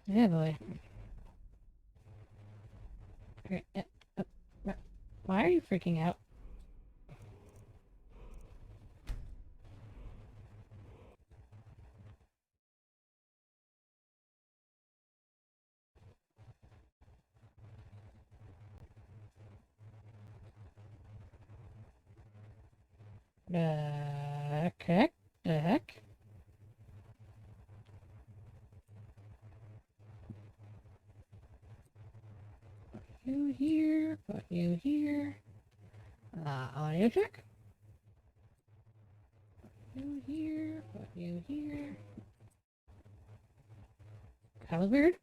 Yeah, boy. Okay, why are you freaking out? Heck? The heck? You here? Put you here? Audio check? You here? Put you here? That was weird.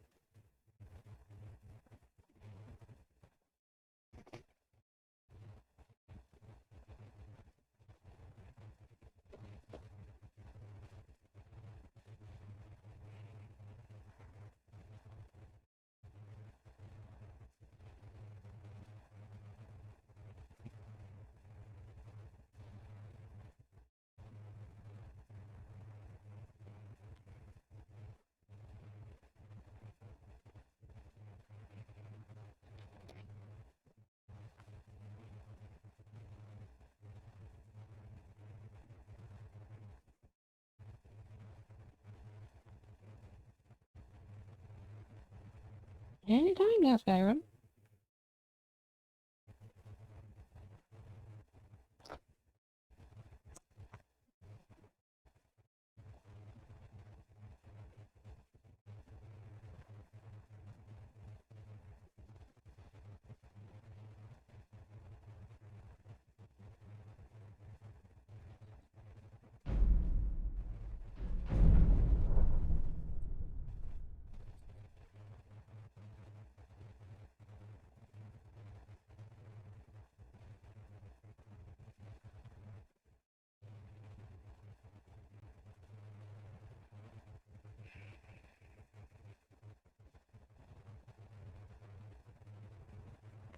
Anytime now, Skyrim.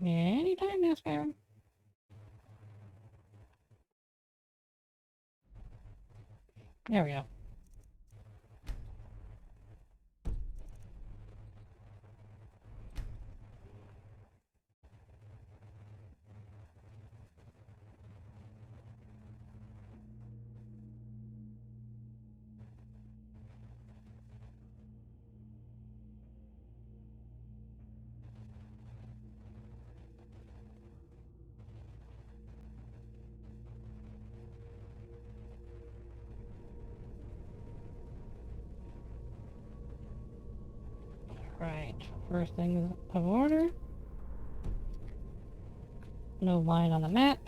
Anytime now, Skyrim. There we go. Right. First thing of order. No line on the map.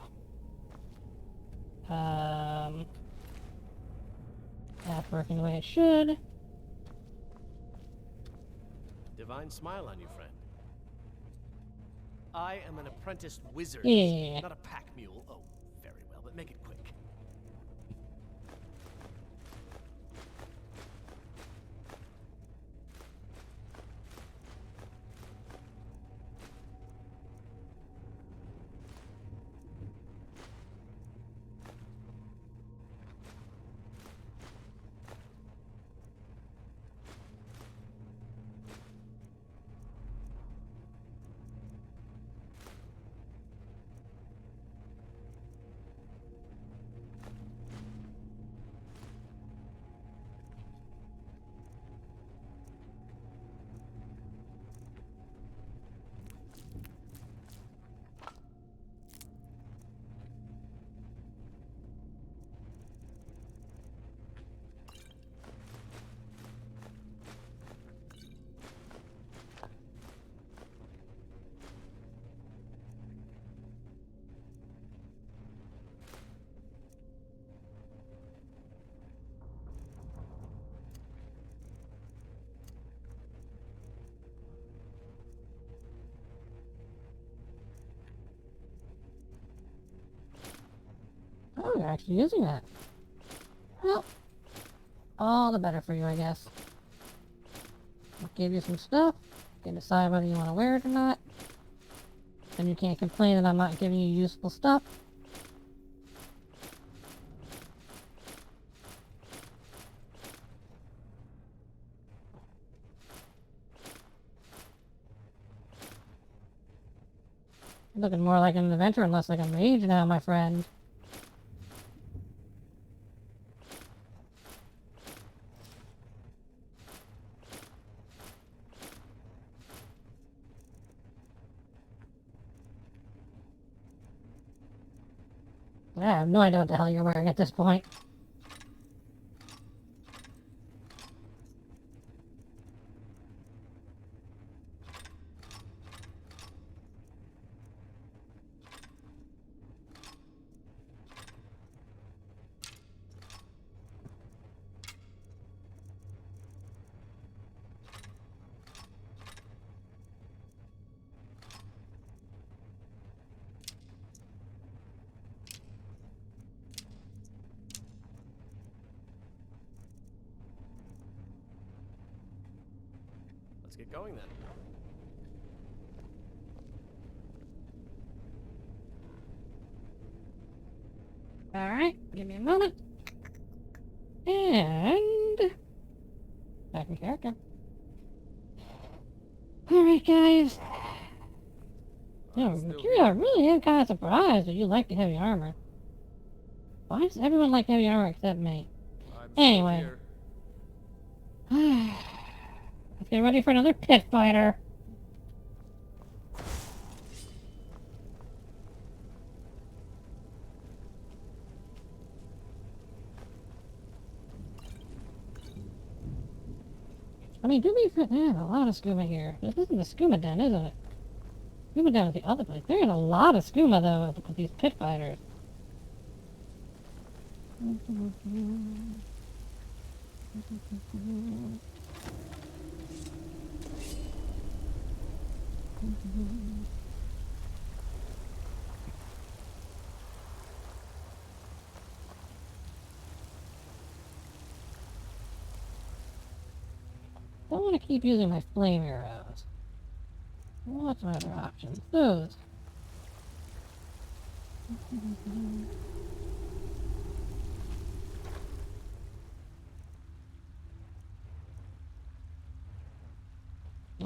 That's working the way it should. Divine smile on you, friend. I am an apprenticed wizard, Yeah. not a pack mule. Oh, very well, but make it quick. Oh, you're actually using that. Well, all the better for you, I guess. I'll give you some stuff. You can decide whether you want to wear it or not. Then you can't complain that I'm not giving you useful stuff. You're looking more like an adventurer and less like a mage now, my friend. I have no idea what the hell you're wearing at this point. Let's get going then. Alright, give me a moment. And... back in character. Alright, guys. You I really am kind of surprised that you like the heavy armor. Why does everyone like heavy armor except me? Anyway. Let's get ready for another pit fighter. I mean, do we fit in a lot of skooma here? This isn't the skooma den, isn't it? Skooma den is the other place. There's a lot of skooma, though, with these pit fighters. I don't want to keep using my flame arrows. What's my other options? Those.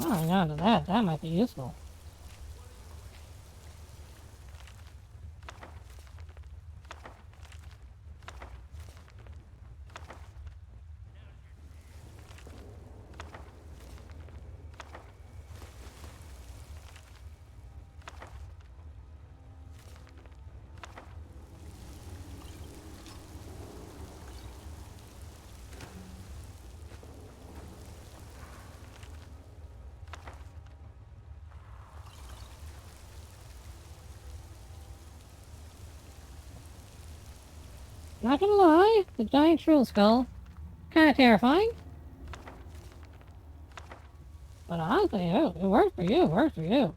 Oh, hang on to that. That might be useful. Not gonna lie, the giant shrill skull, kinda terrifying. But honestly, it worked for you, it worked for you.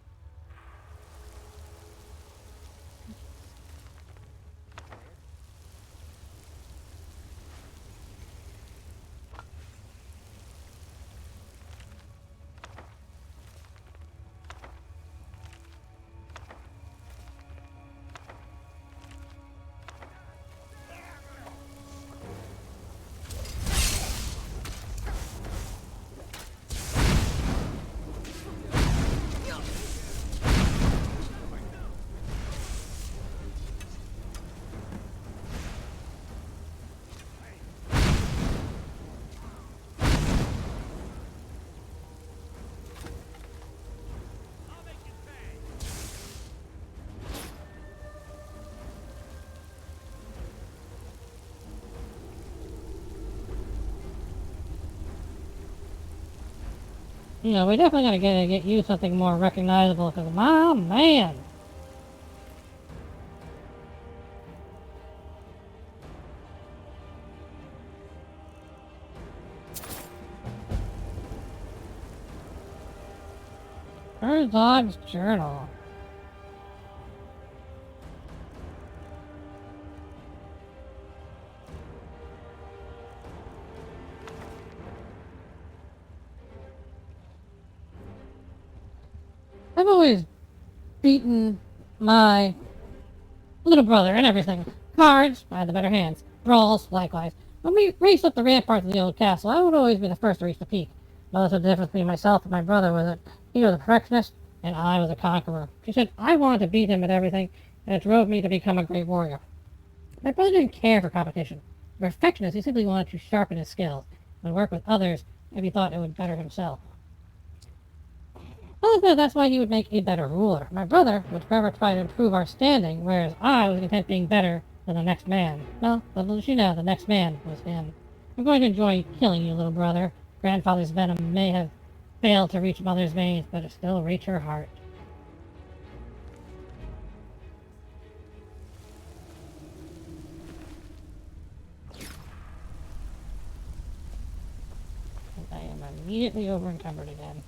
You know, we definitely gotta get you something more recognizable, because, my man! Herzog's Journal. I've always beaten my little brother and everything. Cards, I had the better hands. Brawls, likewise. When we raced up the ramparts of the old castle, I would always be the first to reach the peak. Well, that's the difference between myself and my brother was that he was a perfectionist, and I was a conqueror. She said I wanted to beat him at everything, and it drove me to become a great warrior. My brother didn't care for competition. A perfectionist, he simply wanted to sharpen his skills and work with others if he thought it would better himself. Also, that's why he would make a better ruler. My brother would forever try to improve our standing, whereas I was content being better than the next man. Well, little did she know, the next man was him. I'm going to enjoy killing you, little brother. Grandfather's venom may have failed to reach Mother's veins, but it still reached her heart. And I am immediately over-encumbered again.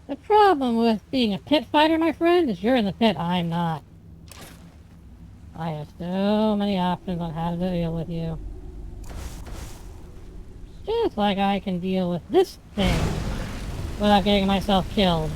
The problem with being a pit fighter, my friend, is you're in the pit, I'm not. I have so many options on how to deal with you. Just like I can deal with this thing without getting myself killed.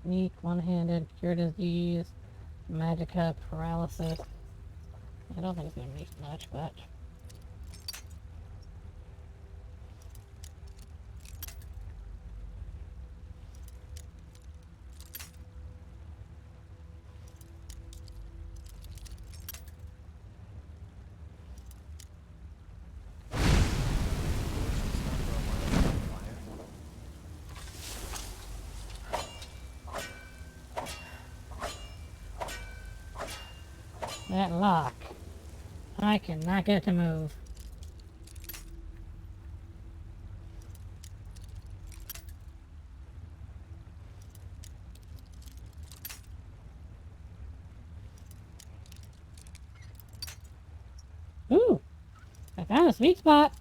Sneak, one-handed, cure disease, magicka, paralysis. I don't think it's gonna be much, but... That lock. I cannot get it to move. Ooh! I found a sweet spot!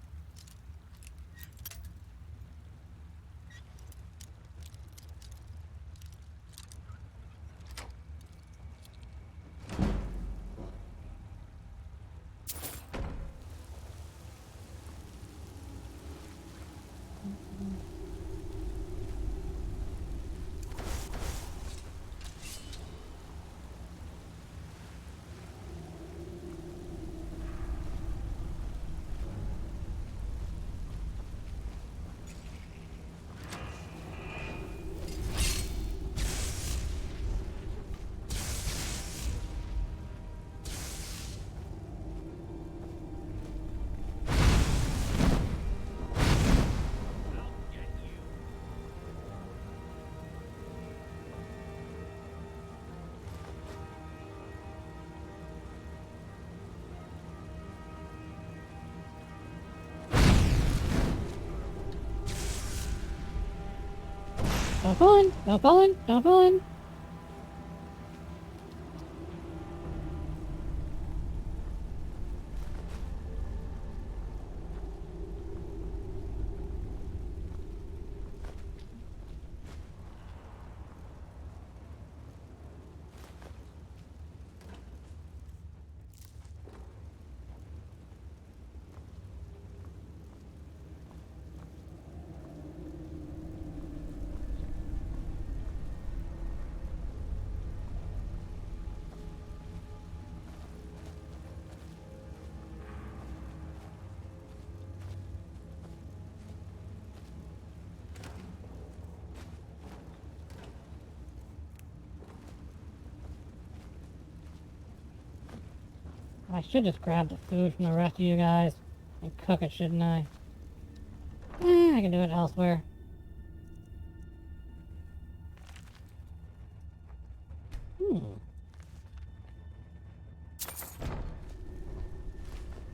Don't fall in! Don't fall in! Don't fall in! I should just grab the food from the rest of you guys and cook it, shouldn't I? I can do it elsewhere.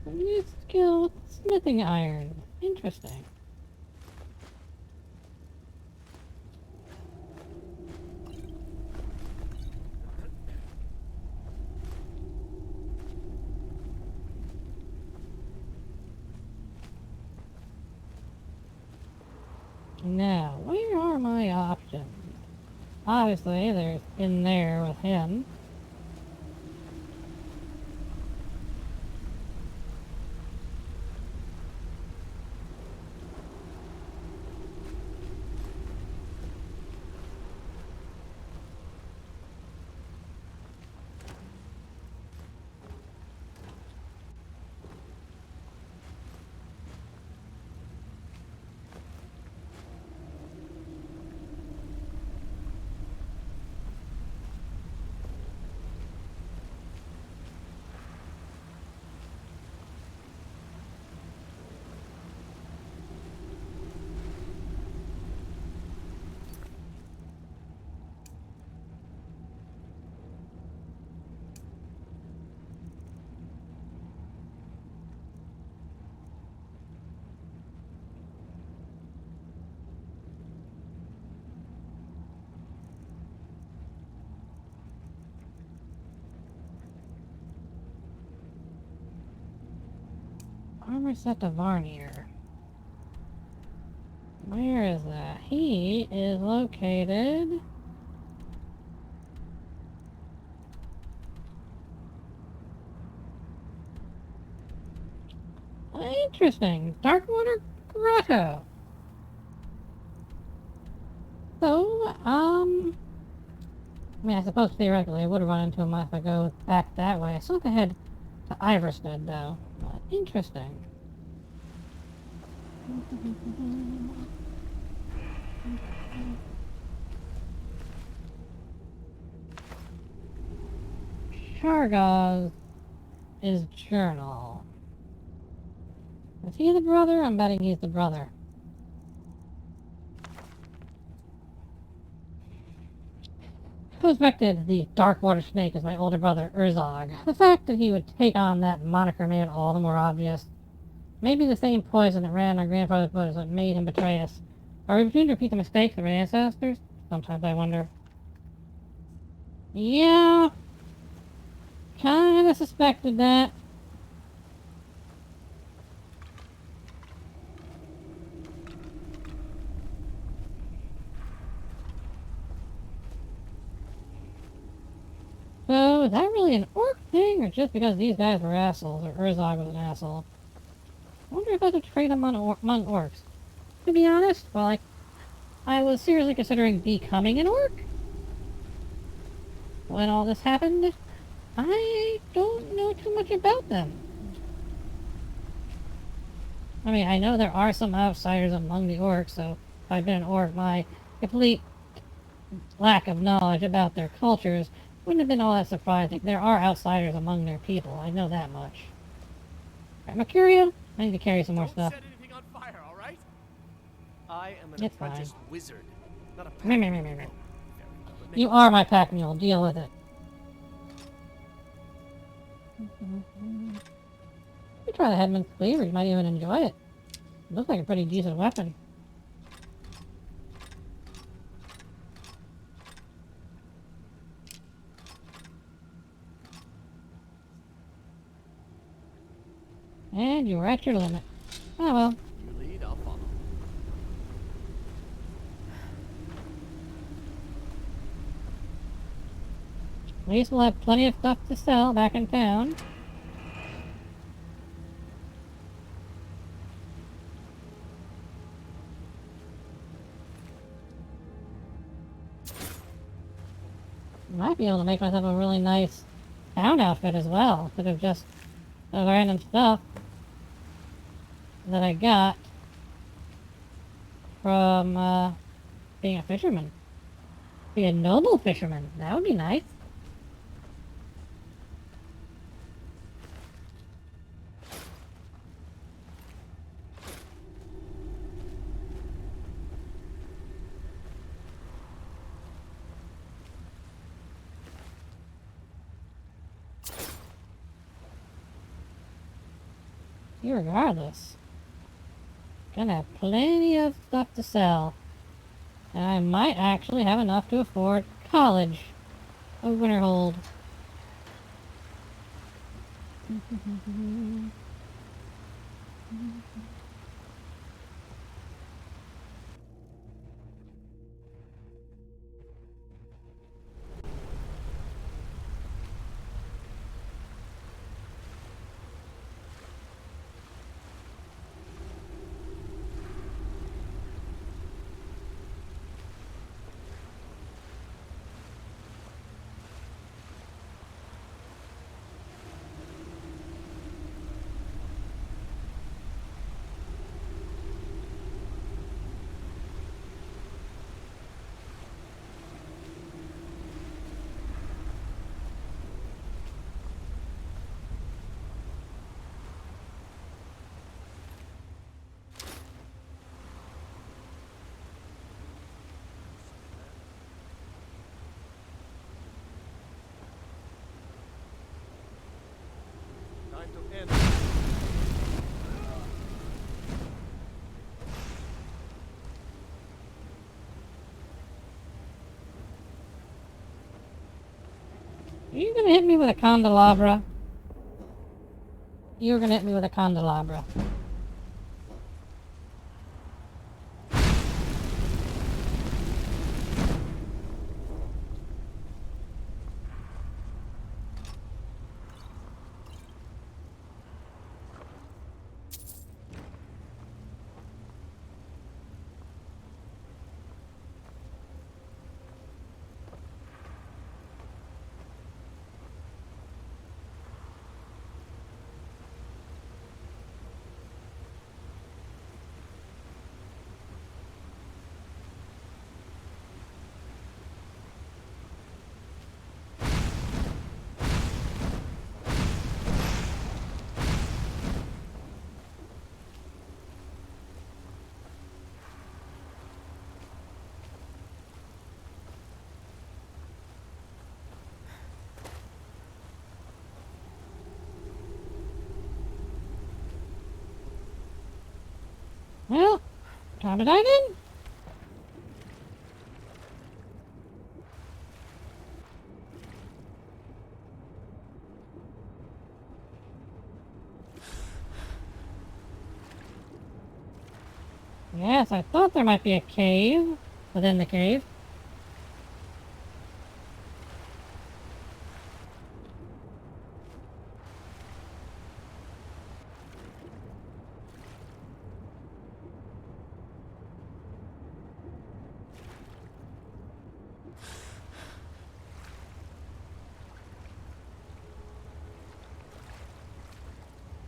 New skill, smithing iron. Interesting. Now, where are my options? Obviously, there's in there with him. Armor set to Varnier. Where is that? He is located... Interesting. Darkwater Grotto. So, I mean, I suppose theoretically I would have run into him if I go back that way. I still have to head to Iverstead, though. But interesting. Shargaz is journal. Is he the brother? I'm betting he's the brother. Suspected the Darkwater Snake as my older brother, Urzog. The fact that he would take on that moniker made it all the more obvious. Maybe the same poison that ran our grandfather's blood is what made him betray us. Are we beginning to repeat the mistakes of our ancestors? Sometimes I wonder. Yeah. Kinda suspected that. So, is that really an orc thing, or just because these guys were assholes, or Urzog was an asshole? I wonder if I could trade among orcs. To be honest, well, I was seriously considering becoming an orc. When all this happened, I don't know too much about them. I mean, I know there are some outsiders among the orcs, so if I'd been an orc, my complete lack of knowledge about their cultures wouldn't have been all that surprising. There are outsiders among their people, I know that much. Right, Mercurio, I need to carry some more stuff. Don't set anything on fire, all right? I am an It's apprentice fine. wizard, not a pack Meh. mule. You are my pack mule, deal with it. You try the Headman's Cleaver, you might even enjoy it. It looks like a pretty decent weapon. And you were at your limit. Oh well. You lead, I'll follow. At least we'll have plenty of stuff to sell back in town. Might be able to make myself a really nice town outfit as well, instead of just the random stuff that I got from being a fisherman. Be a noble fisherman, that would be nice. Irregardless, gonna have plenty of stuff to sell. And I might actually have enough to afford college. A winter hold. Time to end. Are you gonna hit me with a candelabra? You're gonna hit me with a candelabra. Well, time to dive in. Yes, I thought there might be a cave within the cave.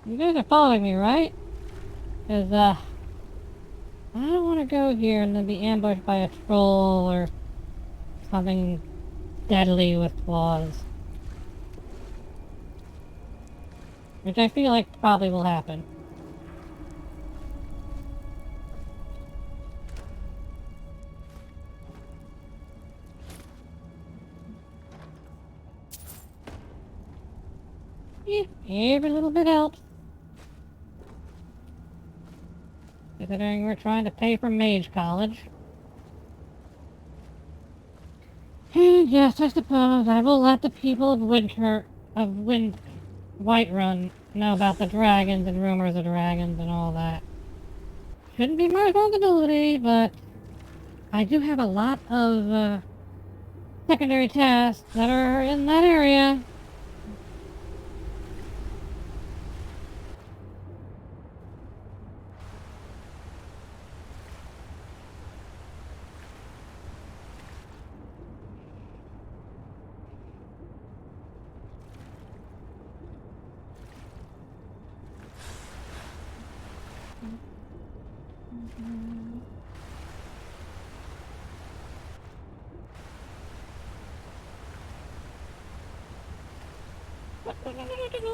You guys are following me, right? Because, I don't want to go here and then be ambushed by a troll or something deadly with claws. Which I feel like probably will happen. Yeah, every little bit helps. Considering we're trying to pay for mage college. And yes, I suppose I will let the people of Whiterun know about the dragons and rumors of dragons and all that. Shouldn't be my responsibility, but I do have a lot of secondary tasks that are in that area.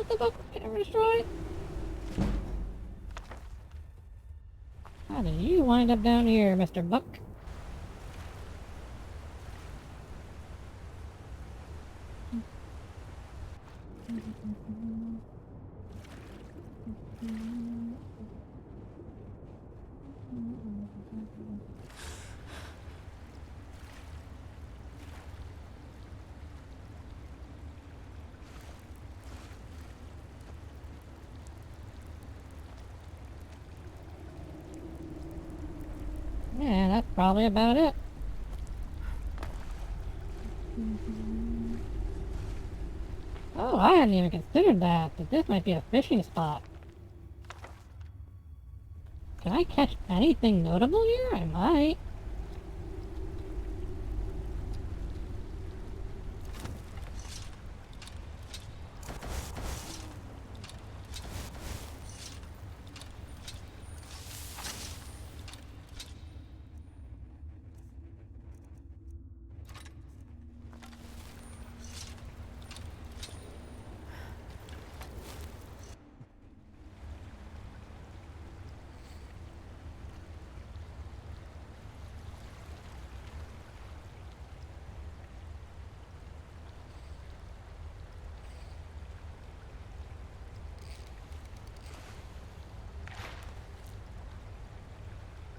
The book camera destroyed. How did you wind up down here, Mr. Buck? Yeah, that's probably about it. Oh, I hadn't even considered that, but this might be a fishing spot. Can I catch anything notable here? I might.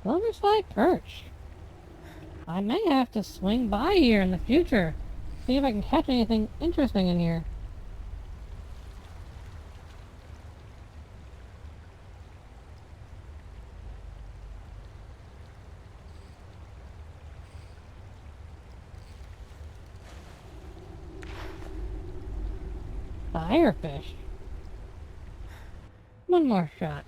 Silverside perch. I may have to swing by here in the future. See if I can catch anything interesting in here. Firefish. One more shot.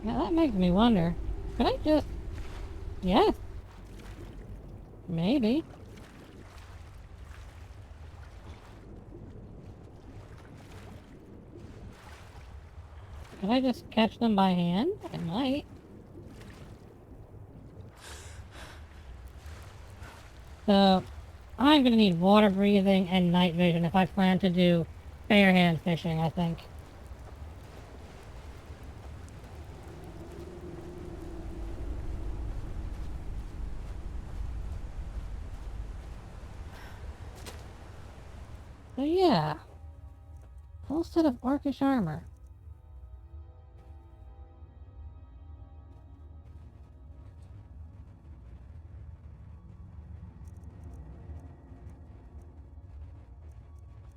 Now that makes me wonder. Could I just... Yes. Maybe. Could I just catch them by hand? I might. So, I'm gonna need water breathing and night vision if I plan to do bare hand fishing, I think. So yeah, full set of orcish armor.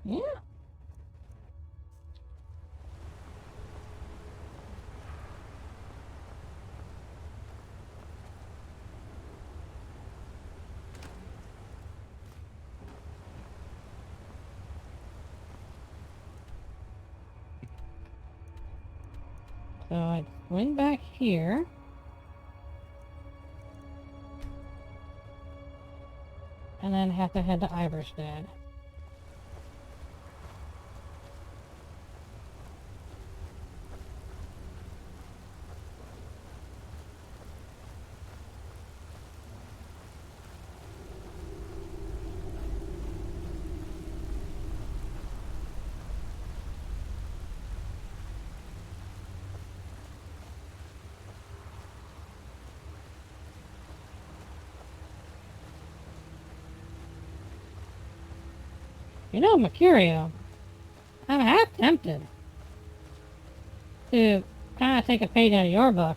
Yeah. So I'd swing back here. And then have to head to Iverstead. You know, Mercurio, I'm half tempted to kind of take a page out of your book.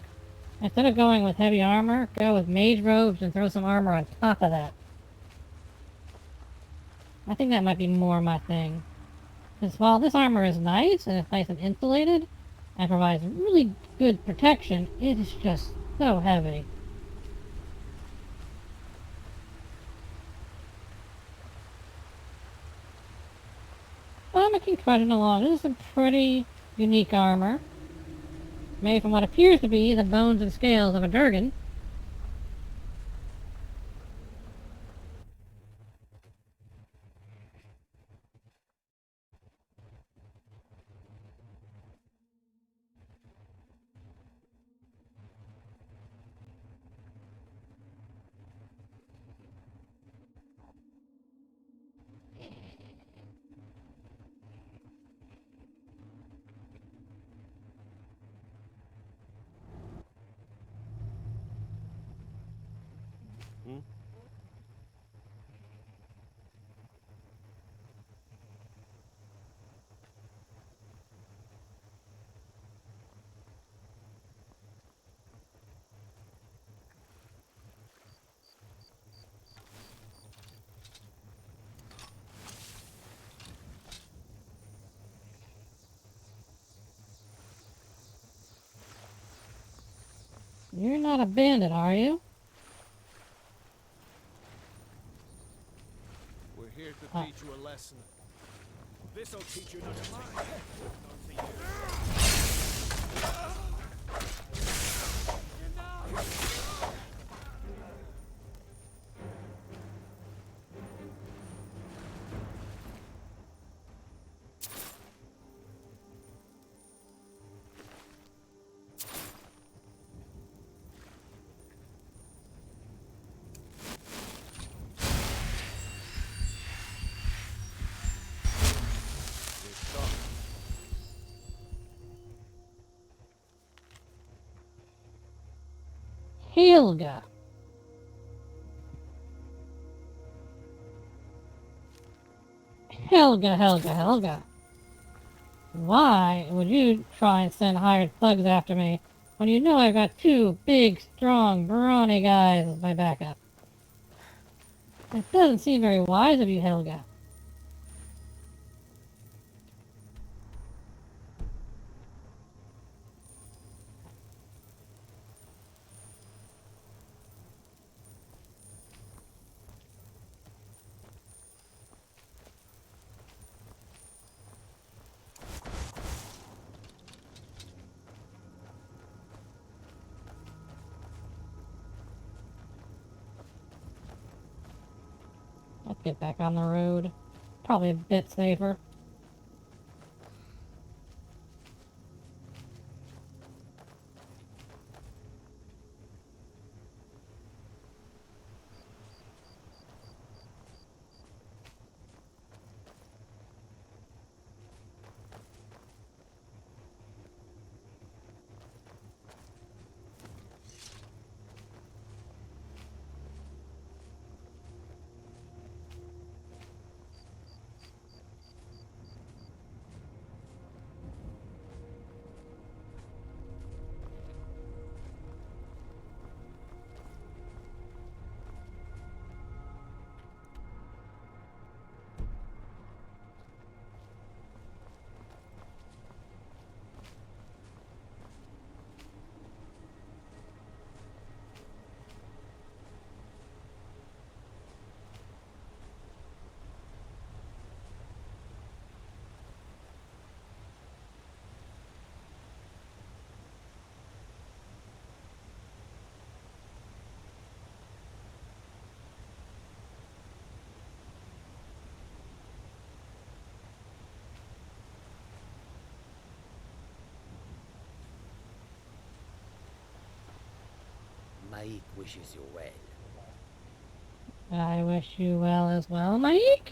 Instead of going with heavy armor, go with mage robes and throw some armor on top of that. I think that might be more my thing. Because while this armor is nice, and it's nice and insulated, and provides really good protection, it is just so heavy. But I'm gonna keep trudging along. This is some pretty unique armor, made from what appears to be the bones and scales of a Durgan. Hmm? You're not a bandit, are you? We're here to Ah. teach you a lesson. This'll teach you not to mind. None to you. We're done. Helga. Helga. Why would you try and send hired thugs after me when you know I've got two big, strong, brawny guys as my backup? It doesn't seem very wise of you, Helga. Let's get back on the road. Probably a bit safer. Mike wishes you well. I wish you well as well, Mike.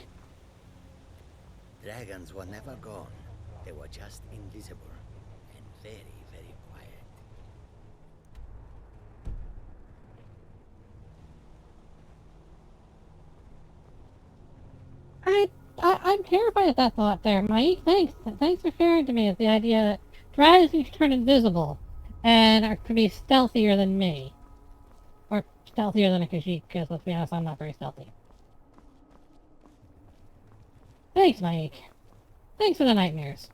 Dragons were never gone. They were just invisible and very, very quiet. I'm terrified at that thought there, Mike. Thanks for sharing to me the idea that dragons can turn invisible and are to be stealthier than me. Or stealthier than a Khajiit, because let's be honest, I'm not very stealthy. Thanks, Mike. Thanks for the nightmares.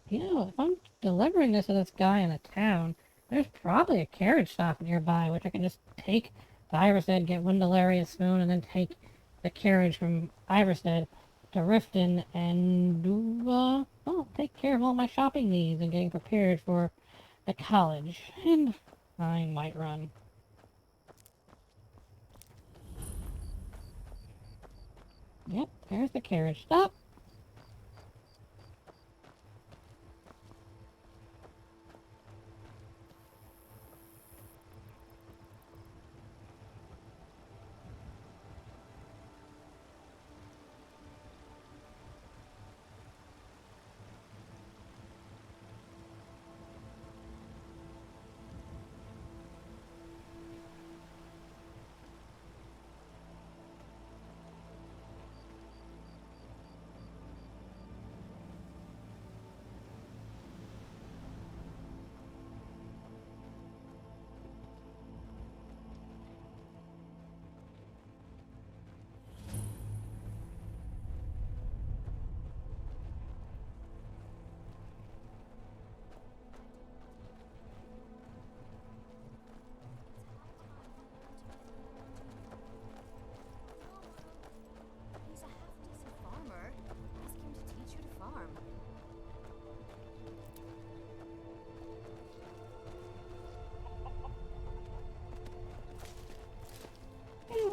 You know, if I'm delivering this to this guy in a town, there's probably a carriage stop nearby, which I can just take to Iverstead, get Windalaria's spoon, and then take the carriage from Iverstead to Riften and take care of all my shopping needs and getting prepared for the college. And I might run. Yep, there's the carriage stop.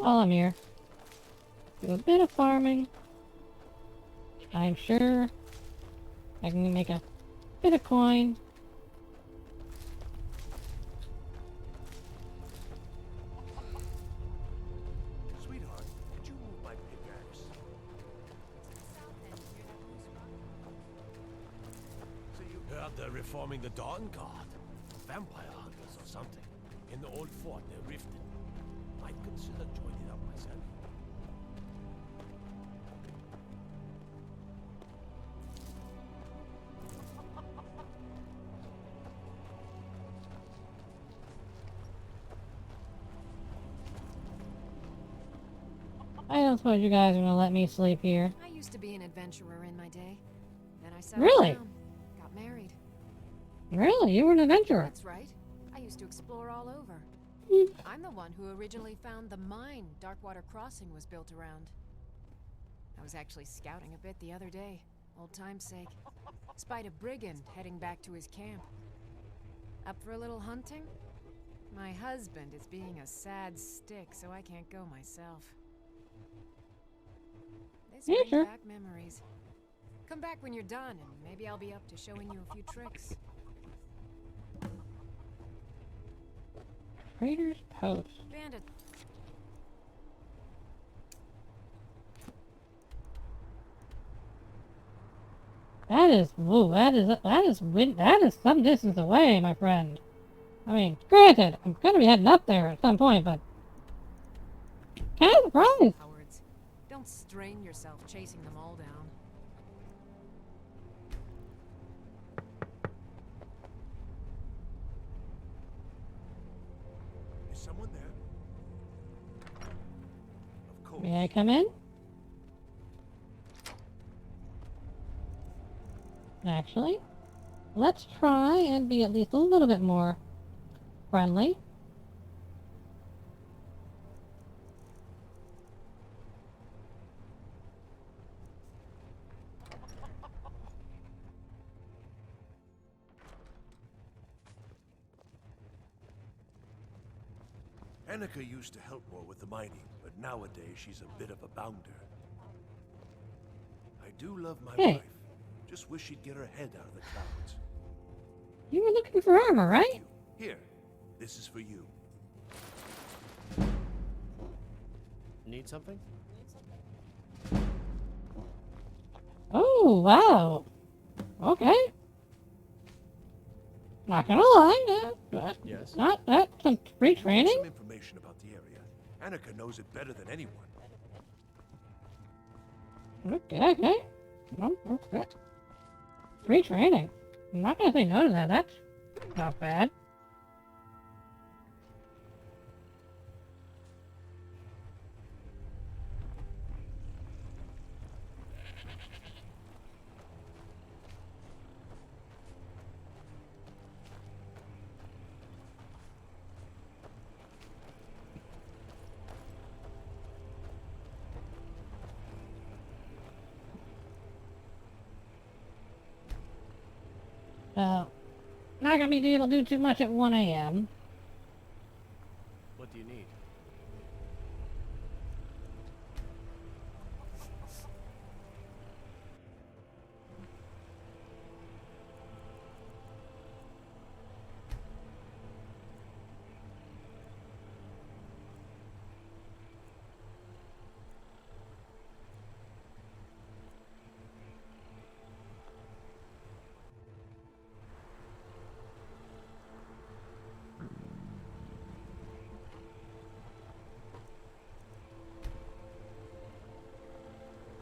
while I'm here, do a bit of farming. I'm sure I can make a bit of coin. Sweetheart, could you move my pickaxe? So you heard they're reforming the Dawn Guard. Vampire hunters or something. In the old fort near Riften. Might consider joining up myself. I don't suppose you guys are gonna let me sleep here. I used to be an adventurer in my day. Then I settled Really? down, got married. Really? You were an adventurer? That's right. I used to explore all over. I'm the one who originally found the mine Darkwater Crossing was built around. I was actually scouting a bit the other day, old time's sake. Spied a brigand heading back to his camp. Up for a little hunting? My husband is being a sad stick, so I can't go myself. This Yeah, brings sure. back memories. Come back when you're done, and maybe I'll be up to showing you a few tricks. Trader's Post. Bandit. That is, whoa, that is some distance away, my friend. I mean, granted, I'm gonna be heading up there at some point, but kind of surprised. Cowards. Don't strain yourself chasing them all down. Is someone there? Of course. May I come in? Actually, let's try and be at least a little bit more friendly. Annika used to help more with the mining, but nowadays she's a bit of a bounder. I do love my Hey. wife. Just wish she'd get her head out of the clouds. You were looking for armor, right? Here, this is for you. Need something? Oh, wow. Okay. Not gonna lie, Yes. that's some free Some training. information about the area. Annika knows it better than anyone. Okay. Okay. Free training. I'm not gonna say no to that. That's not bad. Not gonna be able to do too much at 1 a.m. What do you need?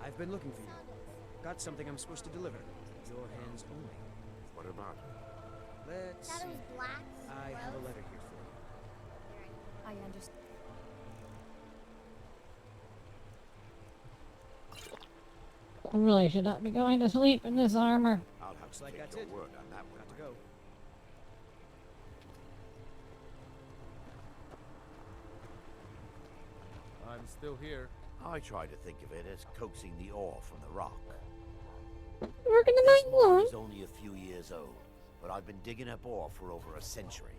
I've been looking for you. Got something I'm supposed to deliver. Your hands only. What about it? Let's see. Shadows black. I have a letter here for you. I understand. I really should not be going to sleep in this armor. I'll have Looks to like take that's your it. word on that one. Got to go. I'm still here. I try to think of it as coaxing the ore from the rock. Working the This night mine long. is only a few years old, but I've been digging up ore for over a century.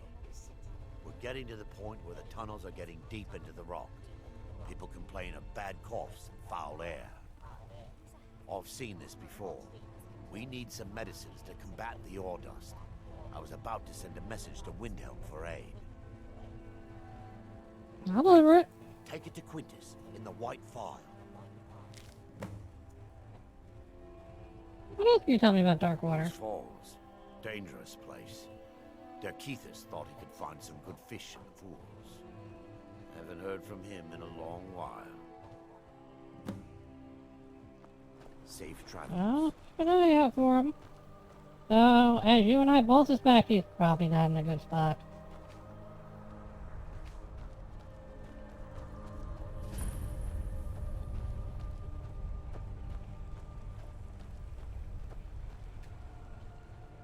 We're getting to the point where the tunnels are getting deep into the rock. People complain of bad coughs and foul air. I've seen this before. We need some medicines to combat the ore dust. I was about to send a message to Windhelm for aid. I'll deliver it. Take it to Quintus in the White File. What else can you tell me about Darkwater? Falls. Dangerous place. Derkeithus thought he could find some good fish in the pools. Haven't heard from him in a long while. Safe travel. Well, keep an eye out for him. So, as you and I both suspect, he's probably not in a good spot.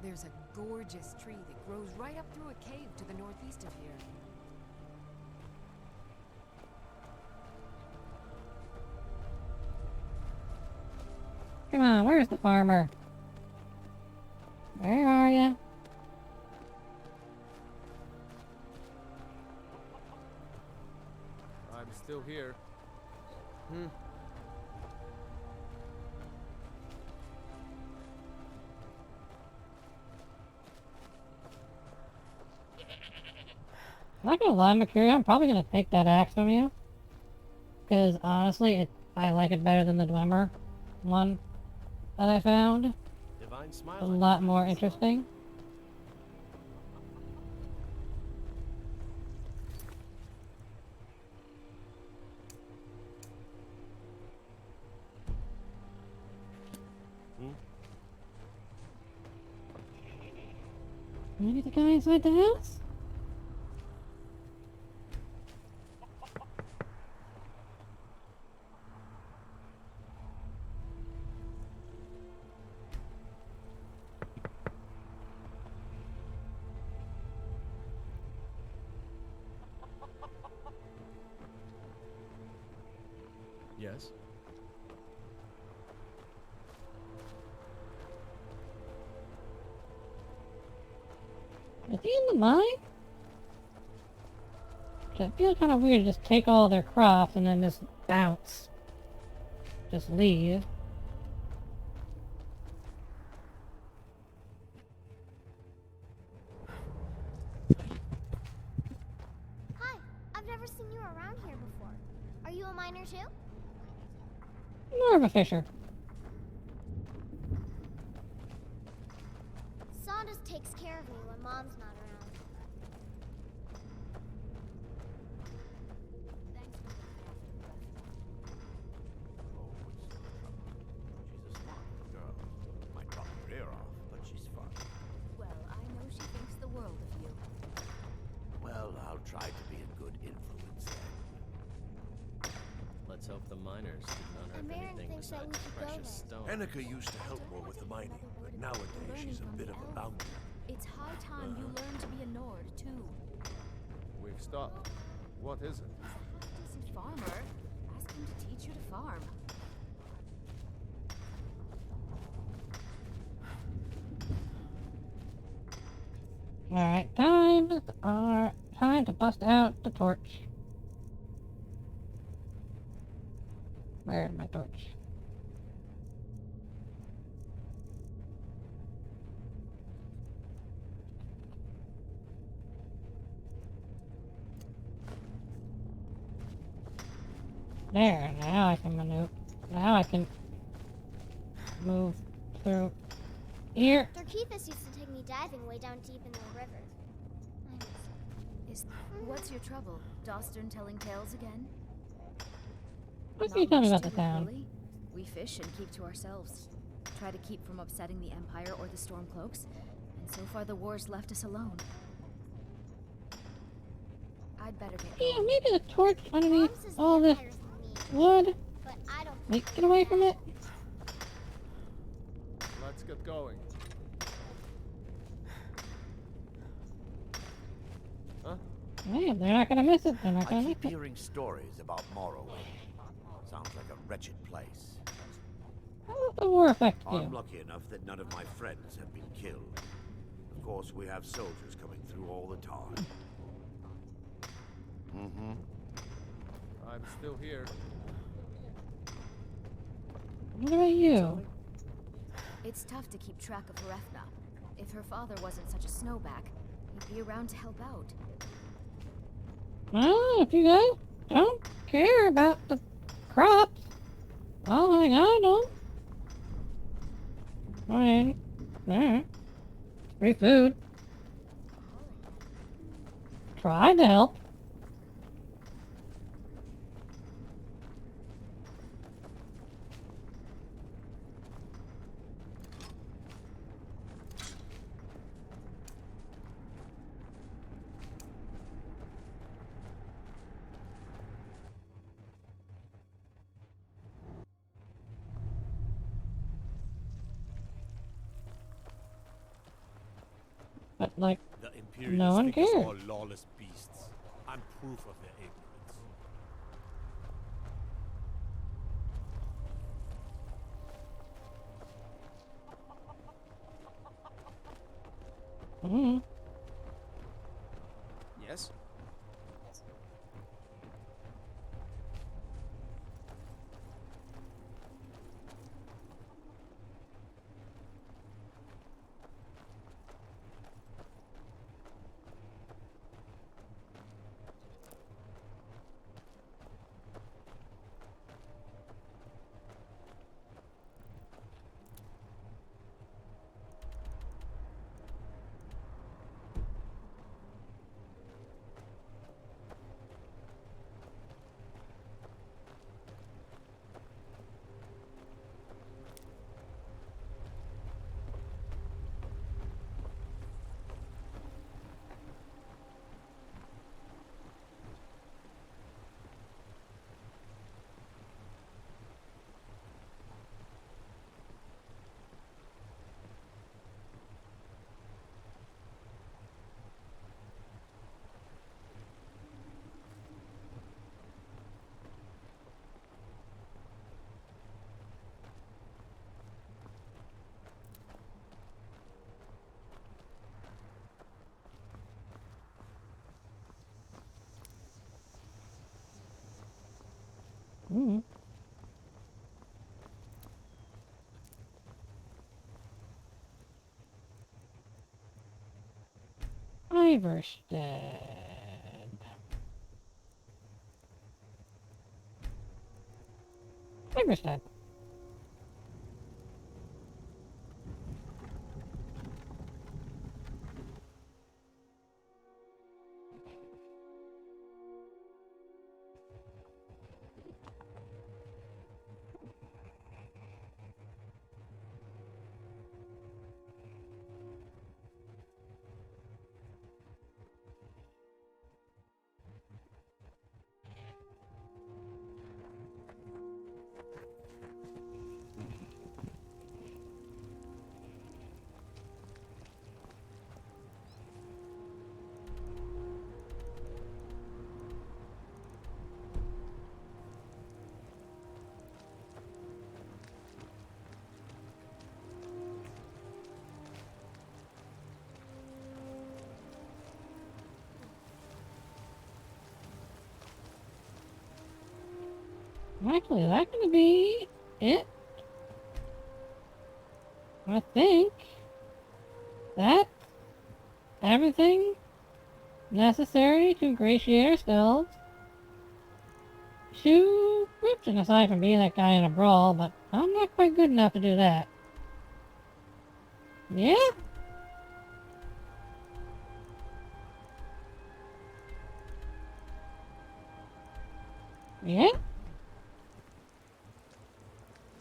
There's a gorgeous tree that grows right up through a cave to the northeast of here. Come on, where's the farmer? Where are you? I'm still here. I'm not gonna lie, Mercury, I'm probably gonna take that axe from you. Because honestly, I like it better than the Dwemer one that I found. Divine smile. A lot more interesting. Maybe the guy inside the house? Yes. Is he in the mine? I feel kind of weird to just take all their crops and then just bounce. Just leave. Hi, I've never seen you around here before. Are you a miner too? More of a fisher. Saunders takes care of me when Mom's not around. Thanks for She's a smart girl. Might drop her ear off, but she's fun. Well, I know she thinks the world of you. Well, I'll try to be a good influence then. Let's hope the miners didn't unearth Baron anything thinks that besides we should go precious there. stone. Annika used to help more with the mining, but nowadays she's a bit of a bounty. It's high time you learn to be a Nord, too. We've stopped. What is it? Decent farmer. Ask him to teach you to farm. Alright, time to bust out the torch. Where's my torch? There, now I can maneuver. Now I can move through here. Derkeithus used to take me diving way down deep in the river. What's your trouble? Dostern telling tales again? What can you tell me about the Not much to it, town? really. We fish and keep to ourselves. Try to keep from upsetting the Empire or the Stormcloaks. And so far the war's left us alone. I'd better get Yeah, going. maybe the torch underneath Mom says all this vampires can be wood. but I don't Like, get away from it. Let's get going. Huh? Hey, they're not gonna miss it. They're not I gonna miss keep it. hearing stories about Morrowind. Sounds like a wretched place. How does the war affect I'm you? lucky enough that none of my friends have been killed. Of course, we have soldiers coming through all the time. I'm still here. What about you? It's tough to keep track of Ralof. If her father wasn't such a snowback, he'd be around to help out. Well, if you guys don't care about the crops, all I don't. I mean, free food. Tried to help. But, like, The no Imperials one think us cares. all lawless beasts. I'm proof of their ignorance. Mm-hmm. Yes? Mm-hmm. Iverstead. Iverstead. Actually, that gonna be it. I think that's everything necessary to ingratiate ourselves to Ripton, aside from being that guy in a brawl, but I'm not quite good enough to do that. Yeah? Yeah?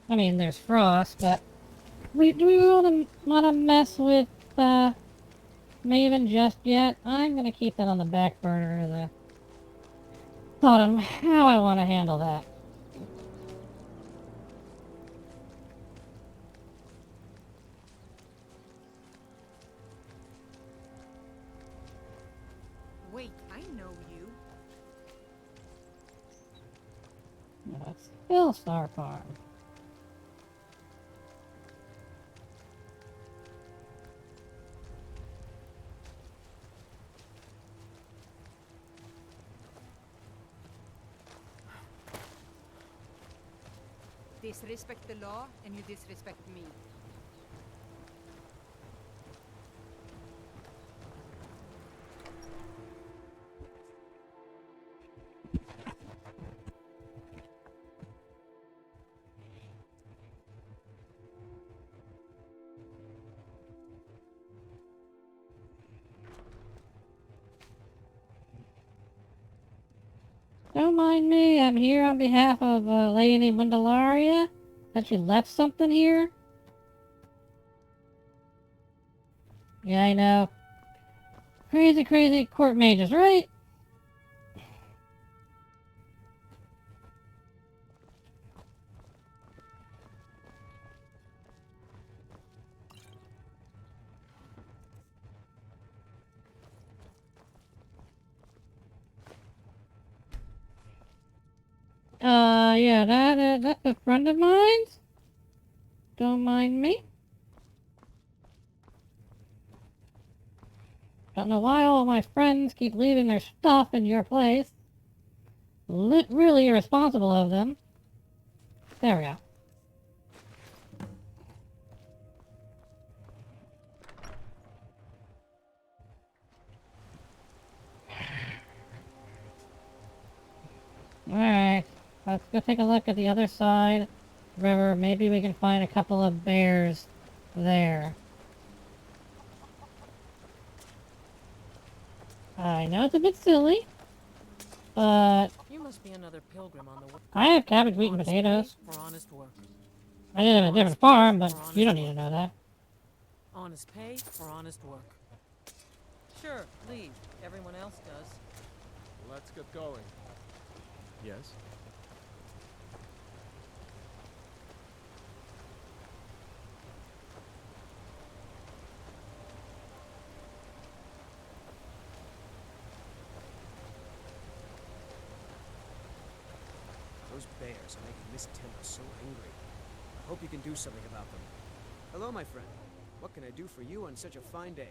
I mean, there's Frost, but do we want to mess with Maven just yet? I'm gonna keep that on the back burner as a thought on how I want to handle that. Wait, I know you. That's still Star Farm. disrespect the law, and you disrespect me. Don't mind me, I'm here on behalf of a lady named Wendelaria. That she left something here? Yeah, I know. Crazy, crazy court mages, right? Yeah, that's a friend of mine. Don't mind me. Don't know why all my friends keep leaving their stuff in your place. Really irresponsible of them. There we go. Alright, let's go take a look at the other side river. Maybe we can find a couple of bears there. I know it's a bit silly, but You must be another pilgrim on the way. I have cabbage, wheat, and potatoes. For honest work. I did have a different farm, but you don't need to know that. Honest pay for honest work. Sure, leave. Everyone else does. Let's get going. Yes? Those bears are making Miss Timber so angry. I hope you can do something about them. Hello, my friend. What can I do for you on such a fine day?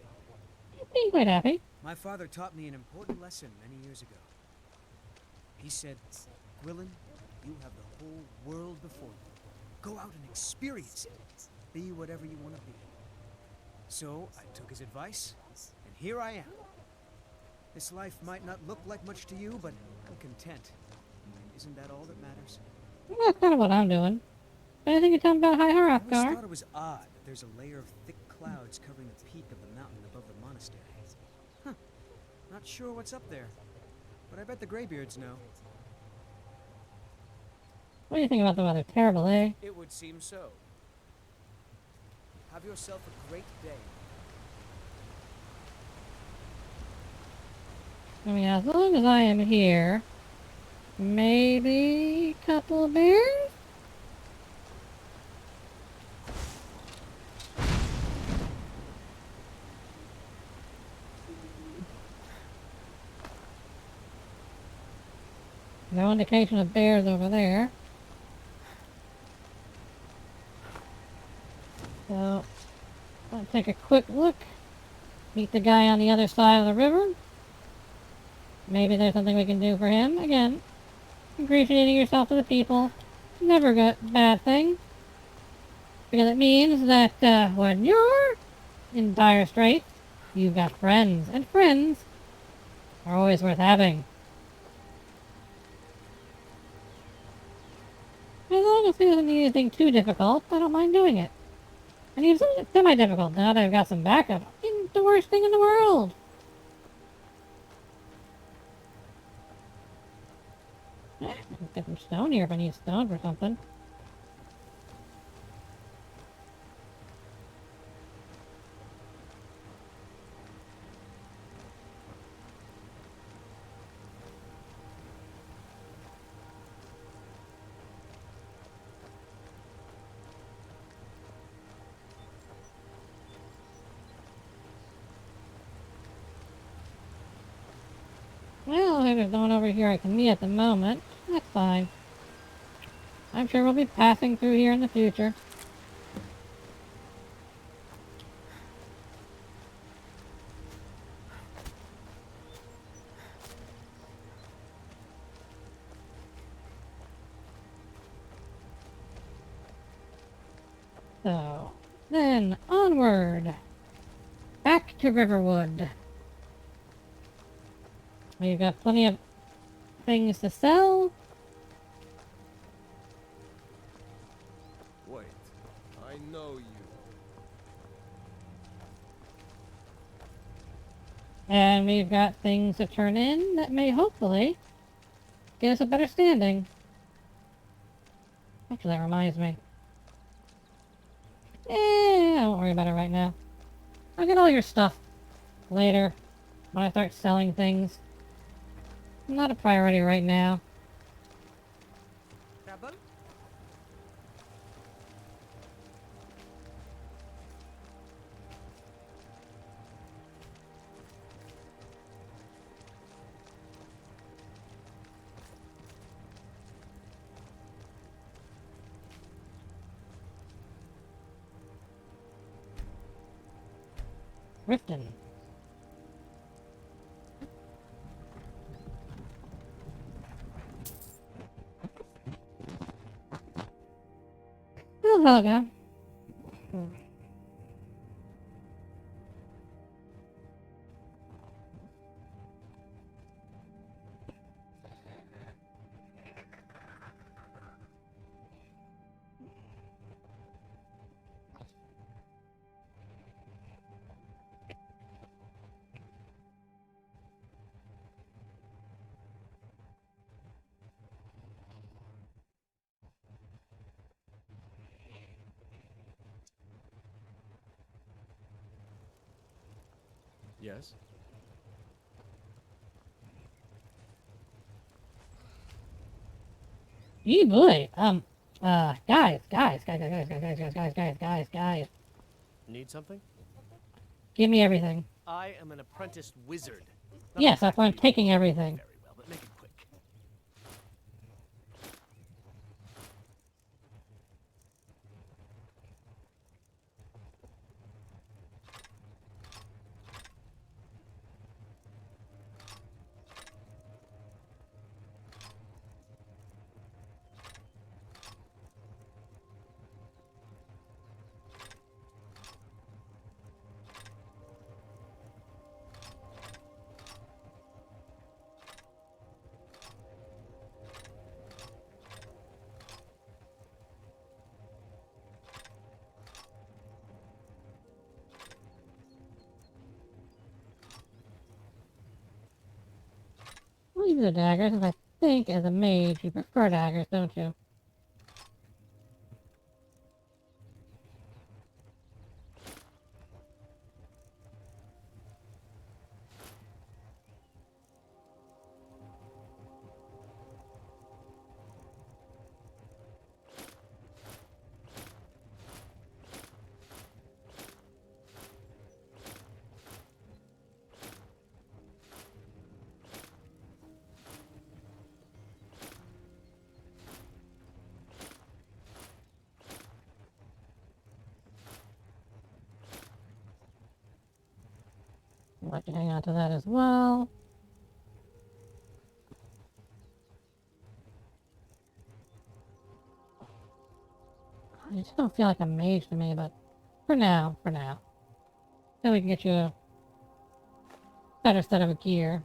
Being quite happy. My father taught me an important lesson many years ago. He said, Gwilyn, you have the whole world before you. Go out and experience it. Be whatever you want to be. So I took his advice, and here I am. This life might not look like much to you, but I'm content. And isn't that all that matters? That's kind of what I'm doing. But I think you're talking about High I always Hrothgar. thought it was odd that there's a layer of thick clouds covering the peak of the mountain above the monastery. Huh. Not sure what's up there, but I bet the Greybeards know. What do you think about the weather? Terrible, eh? It would seem so. Have yourself a great day. I mean, as long as I am here, maybe a couple of bears? No indication of bears over there. So, I'll take a quick look. Meet the guy on the other side of the river. Maybe there's something we can do for him. Again, ingratiating yourself to the people. Never a bad thing. Because it means that when you're in dire straits, you've got friends. And friends are always worth having. As long as it doesn't need anything too difficult, I don't mind doing it. And even something semi-difficult now that I've got some backup. It's the worst thing in the world. Get some stone here if I need stone for something. Well, there's no one over here I can meet at the moment. That's fine. I'm sure we'll be passing through here in the future. So, then onward. Back to Riverwood. We've got plenty of things to sell. Wait, I know you. And we've got things to turn in that may hopefully get us a better standing. Actually, that reminds me. Don't worry about it right now. I'll get all your stuff later when I start selling things. Not a priority right now. Trouble? Riften. Oh, Helga. Yes? Yee boy. Guys. Need something? Give me everything. I am an apprenticed wizard. Yes, that's why I'm taking everything. Very well, but make it quick. I'll leave you the daggers, because I think as a mage you prefer daggers, don't you? I'd like to hang on to that as well. I just don't feel like a mage to me, but for now. Then we can get you a better set of gear.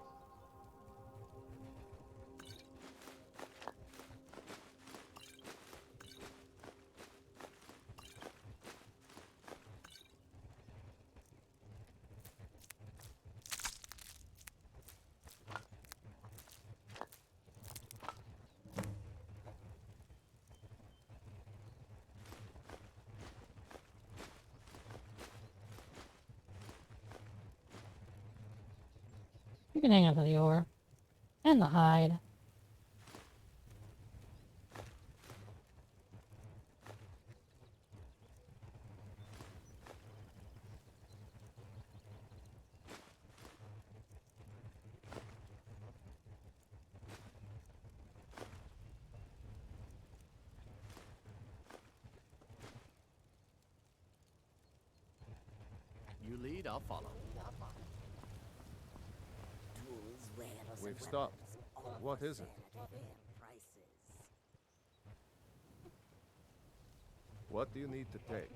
You can hang on to the ore. And the hide. You lead, I'll follow. We've stopped. What is it? What do you need to take?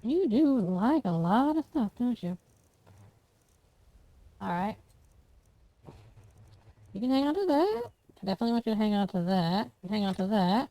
You do like a lot of stuff, don't you? Alright. You can hang on to that. I definitely want you to hang on to that. Hang on to that.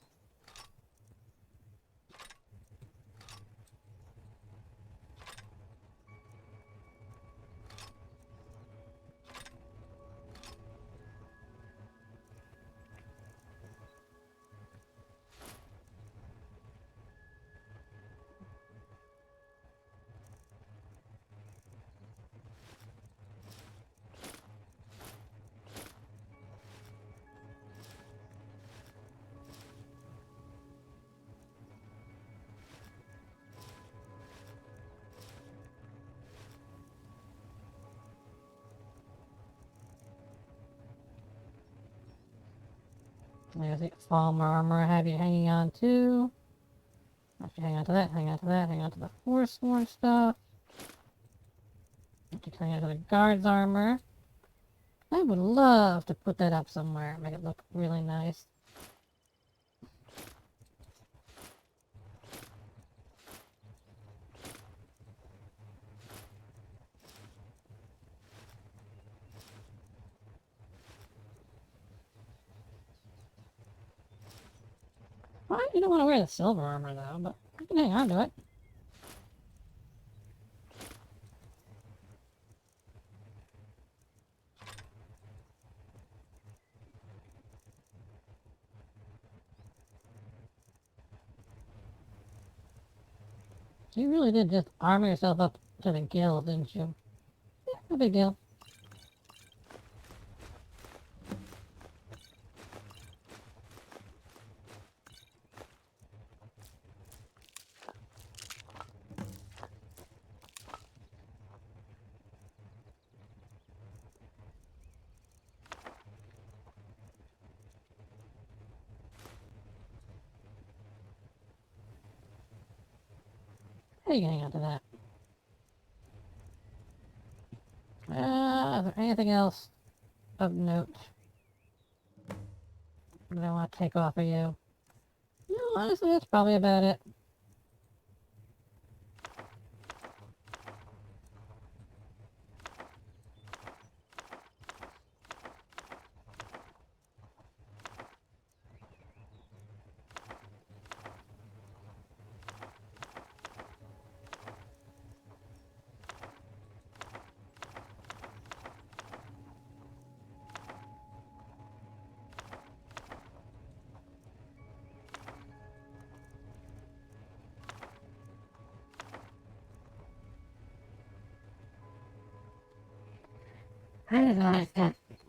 There's the fall armor I have you hanging on to. I have you hang on to that, hang on to that, hang on to the Forsworn stuff. I have to hang on to the guard's armor. I would love to put that up somewhere, make it look really nice. Well, you don't want to wear the silver armor though, but you can hang on to it. You really did just armor yourself up to the gills, didn't you? Yeah, no big deal. You can hang on to that. Is there anything else of note that I want to take off of you? No, honestly, that's probably about it.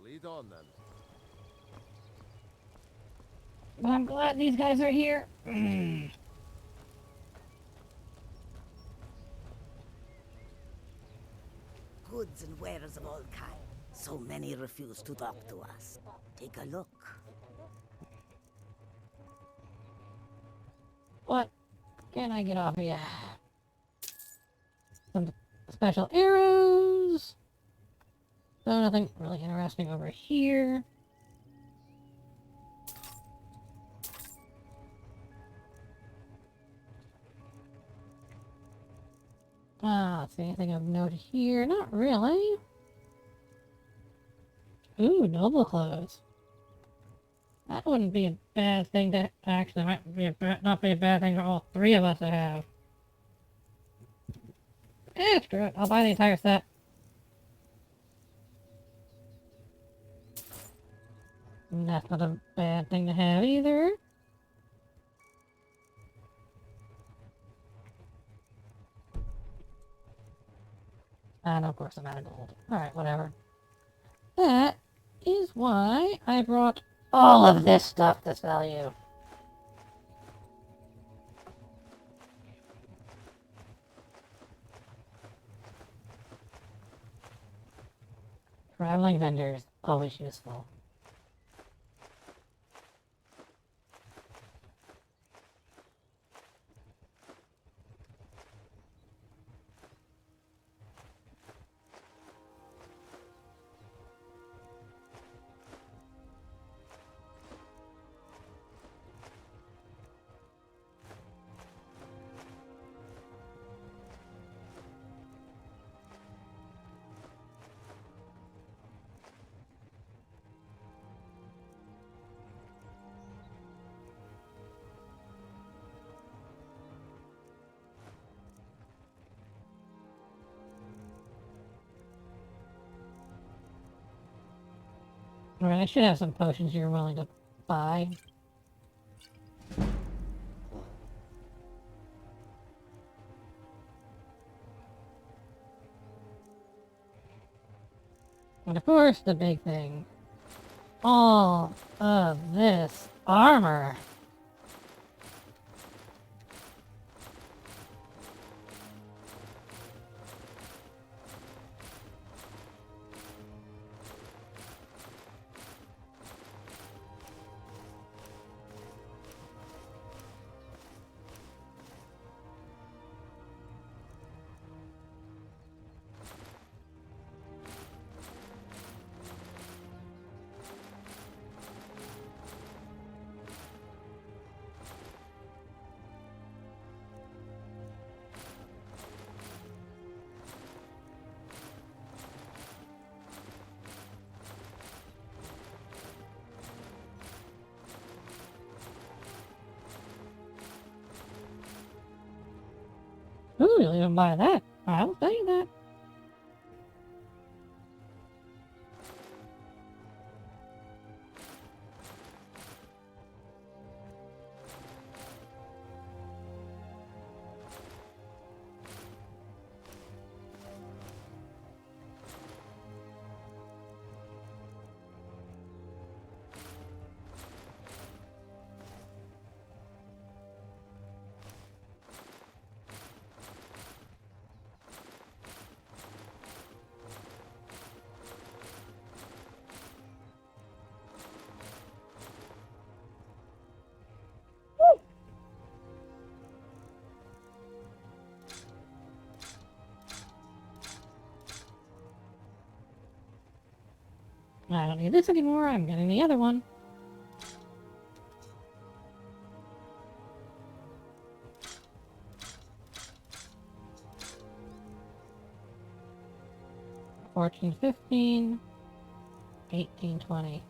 Lead on then. But I'm glad these guys are here. Goods and wares of all kinds. So many refuse to talk to us. Take a look. What can I get off of you? Some special arrows. So nothing really interesting over here. Let's see, anything of note here? Not really. Ooh, noble clothes. That wouldn't be a bad thing to actually might be not be a bad thing for all three of us to have. Screw it. I'll buy the entire set. And that's not a bad thing to have either. And of course I'm out of gold. Alright, whatever. That is why I brought all of this stuff that's value. Traveling vendors, always useful. Alright, I should have some potions you're willing to buy. And of course, the big thing. All of this armor. Ooh, you'll even buy that. I'll tell you that. I don't need this anymore, I'm getting the other one. $14.15, $18.20.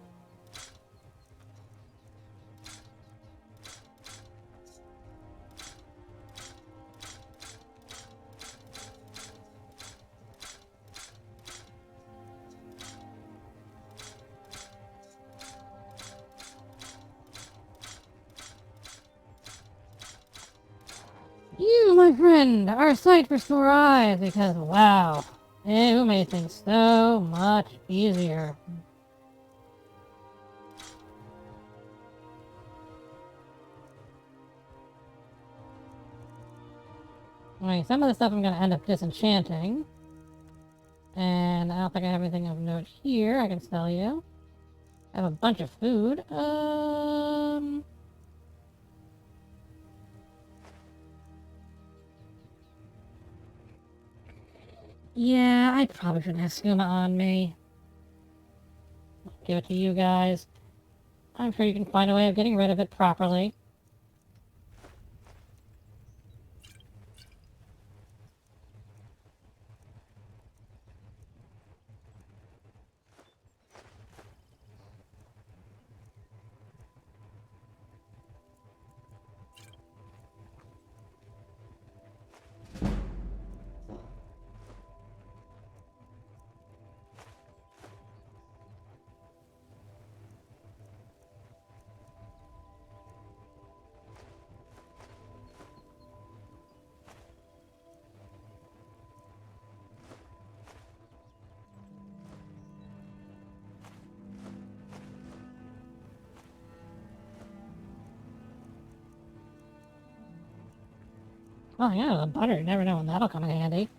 You, my friend, are a sight for sore eyes because, wow, you made things so much easier. I mean, some of the stuff I'm going to end up disenchanting. And I don't think I have anything of note here I can sell you. I have a bunch of food. Yeah, I probably shouldn't have skooma on me. Give it to you guys. I'm sure you can find a way of getting rid of it properly. Oh yeah, the butter. You never know when that'll come in handy.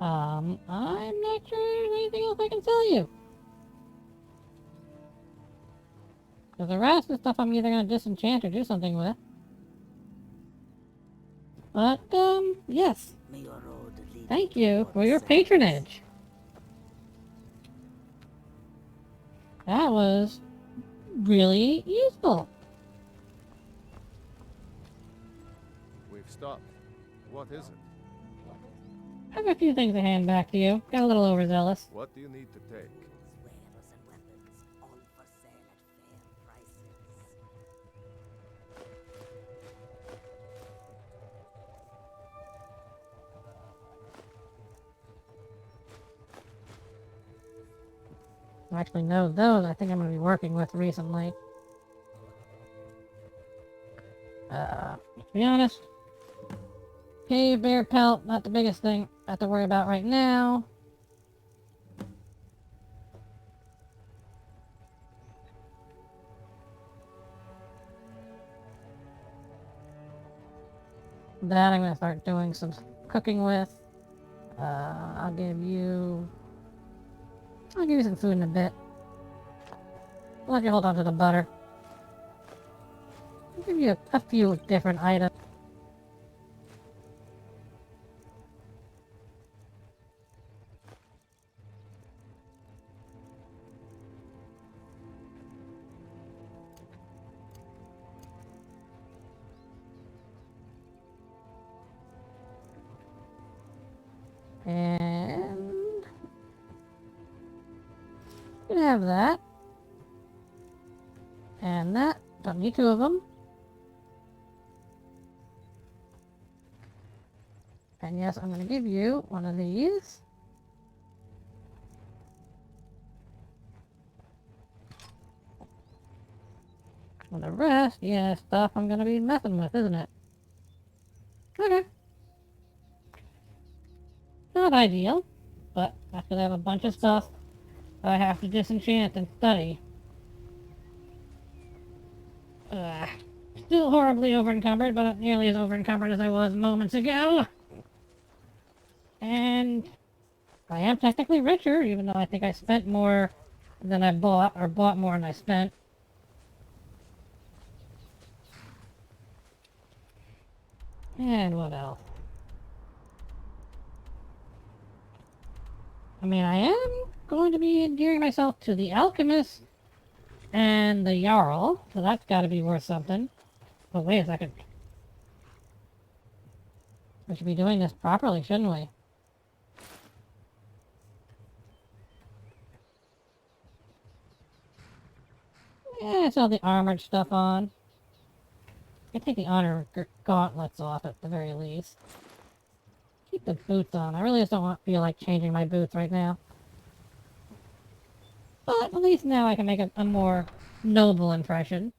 I'm not sure there's anything else I can tell you. Because the rest of the stuff I'm either going to disenchant or do something with. But, yes. Thank you for your patronage. That was really useful. We've stopped. What is it? I have a few things to hand back to you. Got a little overzealous. What do you need to take? Actually, no, those I think I'm going to be working with recently. To be honest, cave bear pelt, not the biggest thing I have to worry about right now. That I'm going to start doing some cooking with. I'll give you some food in a bit. I'll let you hold on to the butter. I'll give you a few different items. And you can have that. And that. Don't need two of them. And yes, I'm going to give you one of these. And the rest, yeah, stuff I'm going to be messing with, isn't it? Okay. Not ideal, but I still have a bunch of stuff I have to disenchant and study. Still horribly over-encumbered, but not nearly as over-encumbered as I was moments ago. And I am technically richer, even though I think I spent more than I bought, or bought more than I spent. And what else? I mean, I am going to be endearing myself to the Alchemist and the Jarl, so that's got to be worth something. But wait a second. We should be doing this properly, shouldn't we? Yeah, it's all the armored stuff on. I can take the honor gauntlets off at the very least. Keep the boots on. I really just don't feel like changing my boots right now. But at least now I can make a more noble impression.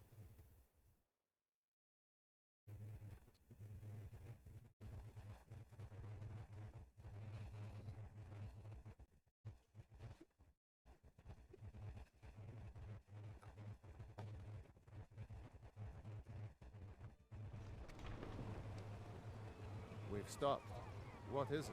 We've stopped. What is it?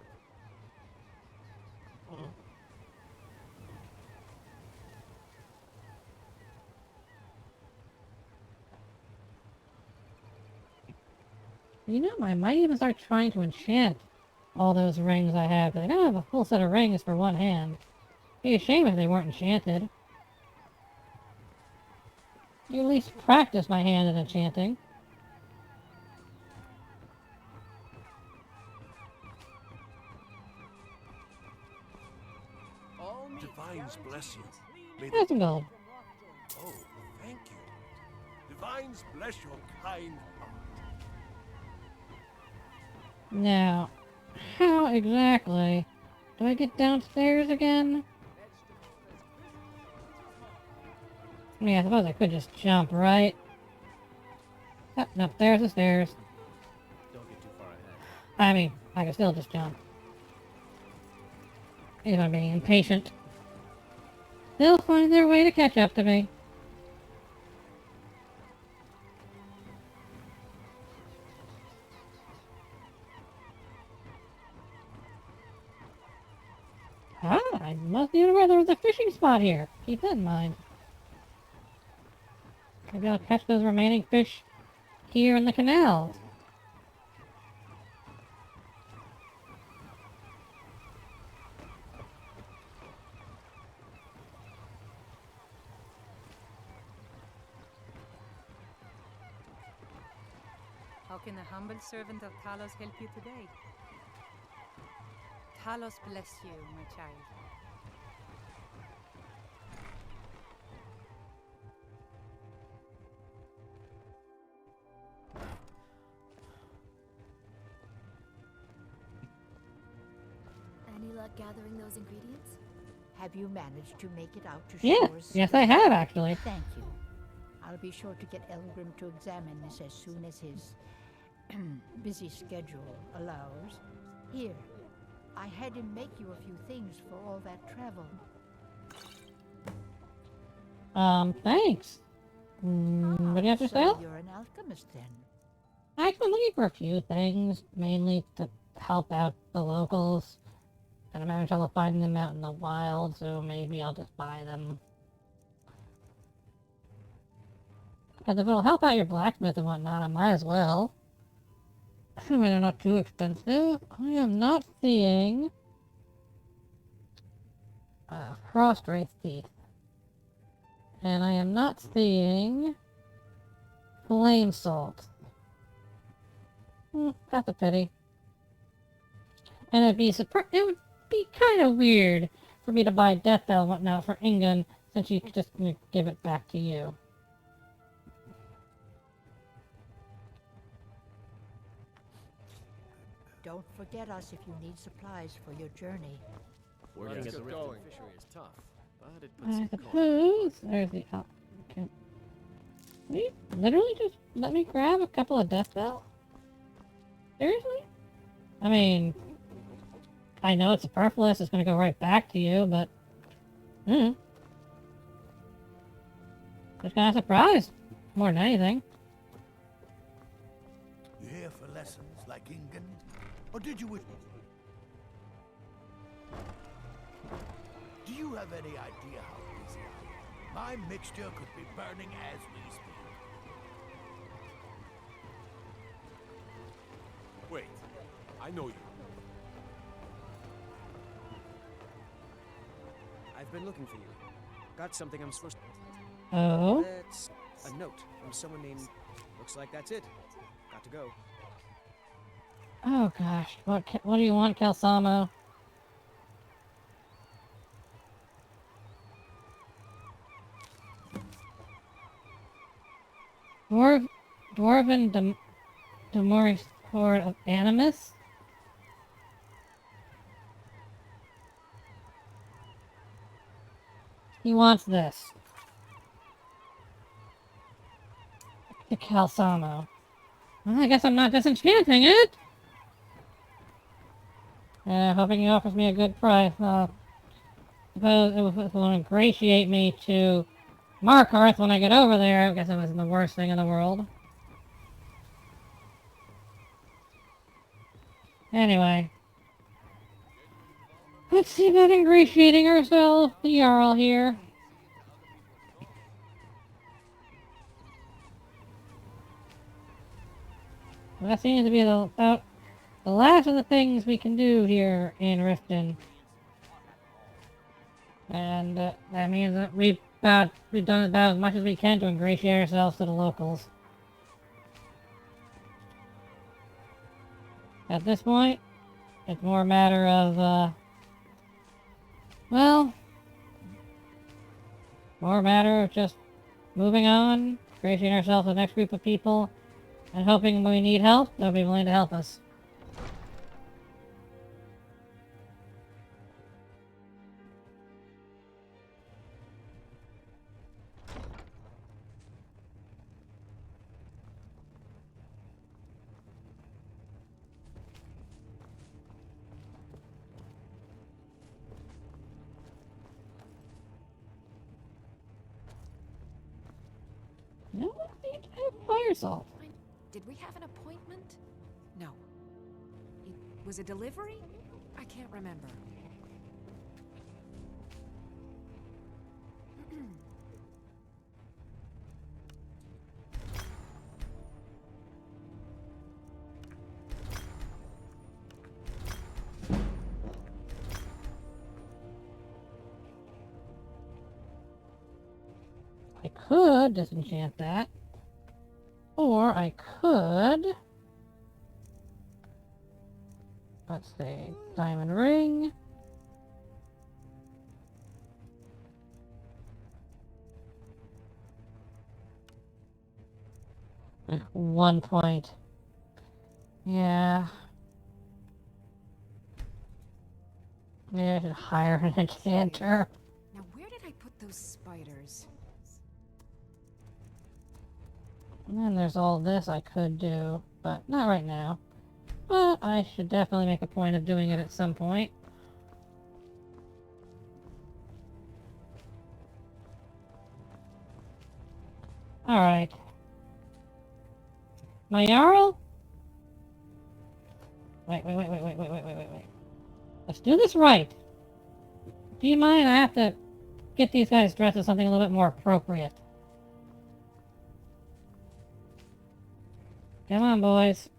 You know, I might even start trying to enchant all those rings I have. I don't have a full set of rings for one hand. It'd be a shame if they weren't enchanted. You at least practice my hand at enchanting. Divines bless you. May That's some gold. Oh, thank you. Divines bless your kind heart. Now, how exactly do I get downstairs again? I mean, I suppose I could just jump, right? Oh, no, there's the stairs. Don't get too far ahead. I mean, I could still just jump. If I'm being impatient. They'll find their way to catch up to me. Ah, I must be aware there was a fishing spot here. Keep that in mind. Maybe I'll catch those remaining fish here in the canal. How can the humble servant of Talos help you today? Talos bless you, my child. Any luck gathering those ingredients? Have you managed to make it out to Yeah, shores? yes I have actually. Thank you. I'll be sure to get Elgrim to examine this as soon as his busy schedule allows. Here, I had him make you a few things for all that travel. Thanks. What do you have to say? So you're an alchemist then? I've been looking for a few things, mainly to help out the locals. And I'm having trouble finding them out in the wild, so maybe I'll just buy them. Because if it'll help out your blacksmith and whatnot, I might as well. Assuming they're not too expensive. I am not seeing... frost wraith teeth. And I am not seeing... flame salt. That's a pity. And it would be kind of weird for me to buy Death Bell and whatnot for Ingun, since you could just give it back to you. Don't forget us if you need supplies for your journey. Working at the Riften fishery is tough, but it puts I some suppose there's the... Okay. Will you literally just let me grab a couple of Death Bell? Seriously? I mean... I know it's superfluous, it's gonna go right back to you, but... Just kinda surprised, more than anything. You here for lessons like Ingen? Or did you wish... Do you have any idea how busy I am? My mixture could be burning as we speak. Wait, I know you. I've been looking for you. Got something I'm supposed to... Oh? That's a note from someone named... Looks like that's it. Got to go. Oh gosh, what do you want, Calsamo? Dwarven Demoric Horde of Animus? He wants this. To Calsamo. Well, I guess I'm not disenchanting it! Hoping he offers me a good price. Suppose it will ingratiate me to Markarth when I get over there. I guess it wasn't the worst thing in the world. Anyway. Let's see about ingratiating ourselves. The Jarl here. Well, that seems to be about the last of the things we can do here in Riften. And that means that we've done about as much as we can to ingratiate ourselves to the locals. At this point, it's more a matter of, well, more a matter of just moving on, ingratiating ourselves to the next group of people, and hoping when we need help, they'll be willing to help us. No, I need to have fire salt. Did we have an appointment? No. It was a delivery? I can't remember. I could disenchant that. Or I could... Let's see. Diamond ring. One point. Yeah. Maybe I should hire an enchanter. Now, where did I put those spiders? And then there's all this I could do, but not right now. But I should definitely make a point of doing it at some point. Alright. My Jarl? Wait. Let's do this right. Do you mind? I have to get these guys dressed as something a little bit more appropriate. Come on, boys.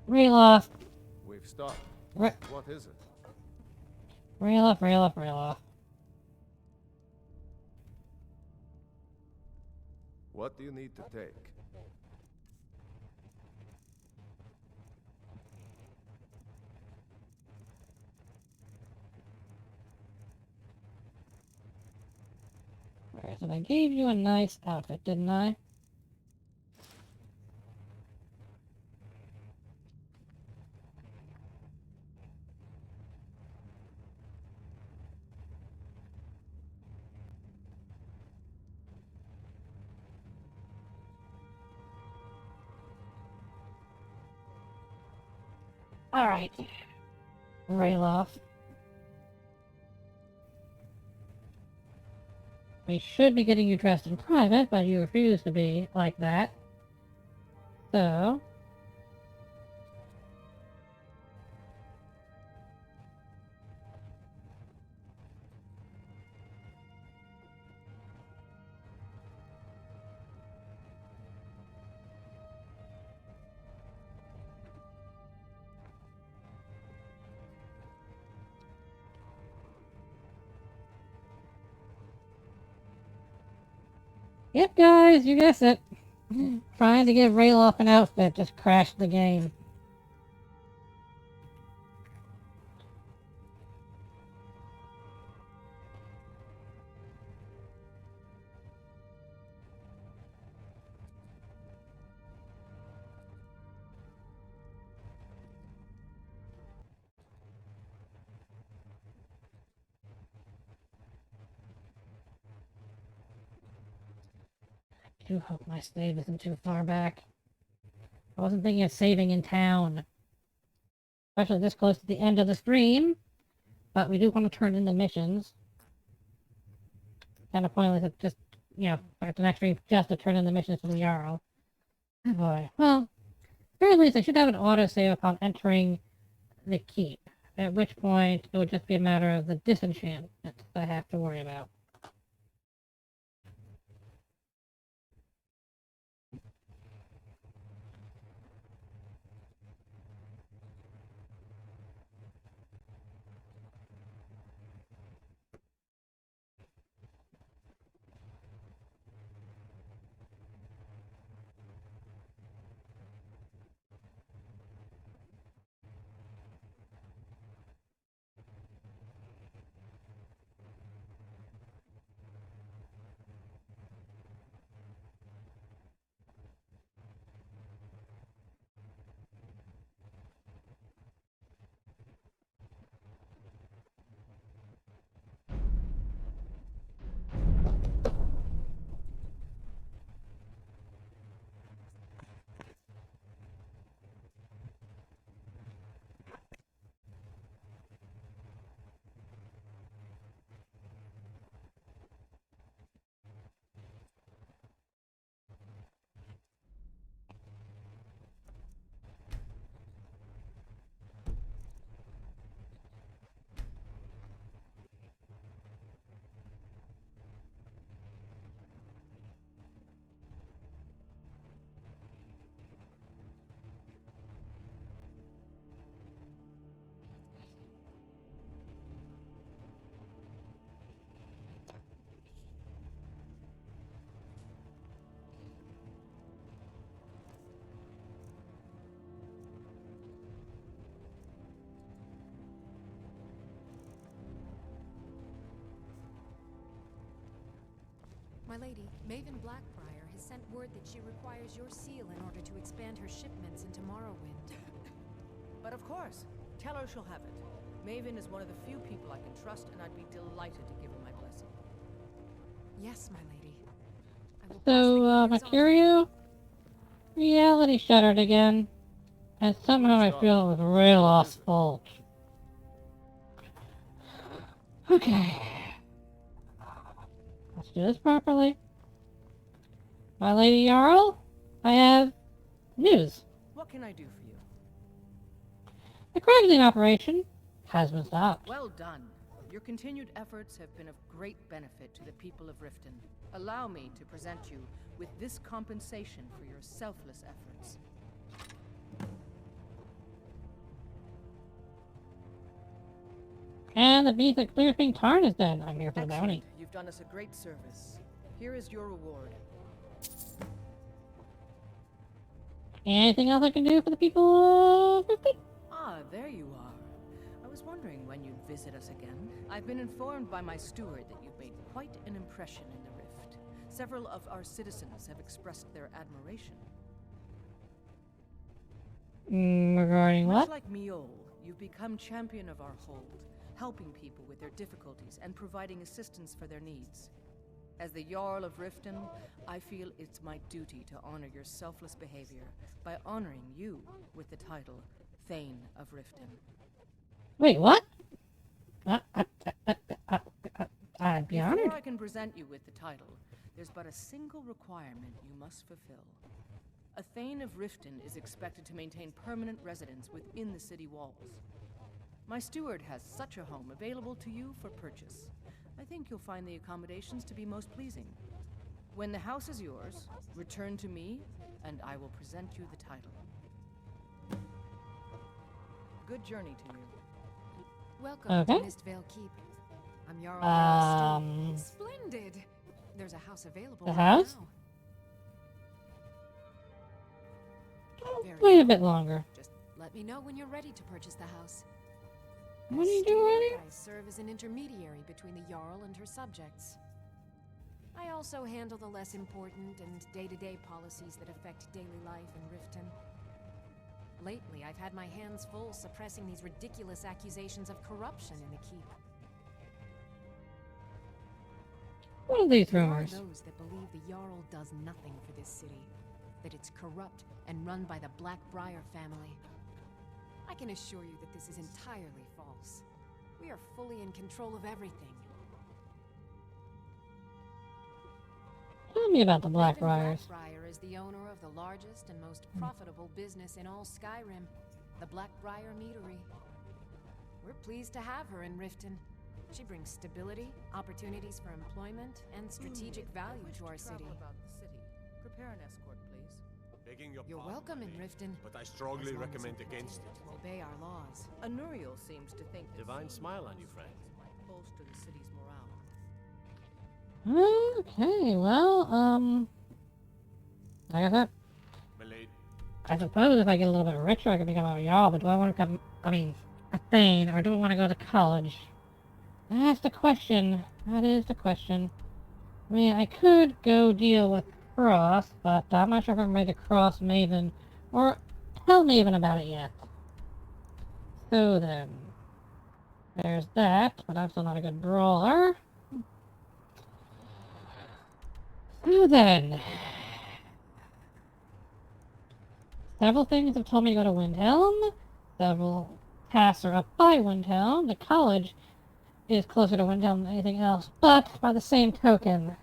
Ralof. We've stopped. Re What is it? Ralof. What do you need to take? Alright, so I gave you a nice outfit, didn't I? Alright. Ralof. We should be getting you dressed in private, but you refuse to be like that. So... Yep, guys, you guessed it. Trying to give Ralof an outfit just crashed the game. I do hope my save isn't too far back. I wasn't thinking of saving in town. Especially this close to the end of the stream. But we do want to turn in the missions. Kind of pointless to just, you know, start the next stream just to turn in the missions for the Jarl. Oh boy. Well, at the very least I should have an autosave upon entering the keep. At which point it would just be a matter of the disenchantment I have to worry about. My lady, Maven Blackbriar has sent word that she requires your seal in order to expand her shipments into Morrowind. But of course, tell her she'll have it. Maven is one of the few people I can trust, and I'd be delighted to give her my blessing. Yes, my lady. I will pass So, the good news on. Mercurio? Reality shattered again. And somehow I feel it was Ralof's fault. Okay. Let's do this properly. My Lady Jarl, I have news. What can I do for you? The Kragsing operation has been stopped. Well done. Your continued efforts have been of great benefit to the people of Riften. Allow me to present you with this compensation for your selfless efforts. And the beast that clears King Tarn is dead. I'm here for the bounty. Excellent. You've done us a great service. Here is your reward. Anything else I can do for the people of Riften? Ah, there you are. I was wondering when you'd visit us again. I've been informed by my steward that you've made quite an impression in the rift. Several of our citizens have expressed their admiration. Regarding Much what? like Miol, you've become champion of our hold, helping people with their difficulties and providing assistance for their needs. As the Jarl of Riften, I feel it's my duty to honor your selfless behavior by honoring you with the title Thane of Riften. Wait, what? I'd be honored. Before I can present you with the title, there's but a single requirement you must fulfill. A Thane of Riften is expected to maintain permanent residence within the city walls. My steward has such a home available to you for purchase. I think you'll find the accommodations to be most pleasing. When the house is yours, return to me, and I will present you the title. Good journey to you. Welcome to Mistvale Keep. I'm Jarl Steward. Splendid! There's a house available. The right house? now. Very Wait a well. bit longer. Just let me know when you're ready to purchase the house. What are you As doing steward, here? I serve as an intermediary between the Jarl and her subjects. I also handle the less important and day-to-day policies that affect daily life in Riften. Lately, I've had my hands full suppressing these ridiculous accusations of corruption in the keep. What are these There are rumors? those that believe the Jarl does nothing for this city, that it's corrupt and run by the Blackbriar family. I can assure you that this is entirely false. We are fully in control of everything. Tell me about the Raven Blackbriars. Blackbriar is the owner of the largest and most profitable business in all Skyrim, the Blackbriar Meadery. We're pleased to have her in Riften. She brings stability, opportunities for employment, and strategic value to our city. About the city. Prepare an escort, please. Begging your You're pardon, welcome in my lady, Riften, but I strongly as long as recommend you against it. continue to obey our laws. Anuriel seems to think that Divine these smile on you, rules friend. might bolster the city's morale. Okay, well, like I said, My lady, I suppose if I get a little bit richer, I can become a Jarl, but do I want to become, a Thane, or do I want to go to college? That's the question. That is the question. I mean, I could go deal with Cross, but I'm not sure if I'm ready to cross Maven, or tell Maven about it yet. So then, there's that, but I'm still not a good brawler. So then, several things have told me to go to Windhelm. Several tasks are up by Windhelm. The college is closer to Windhelm than anything else. But, by the same token,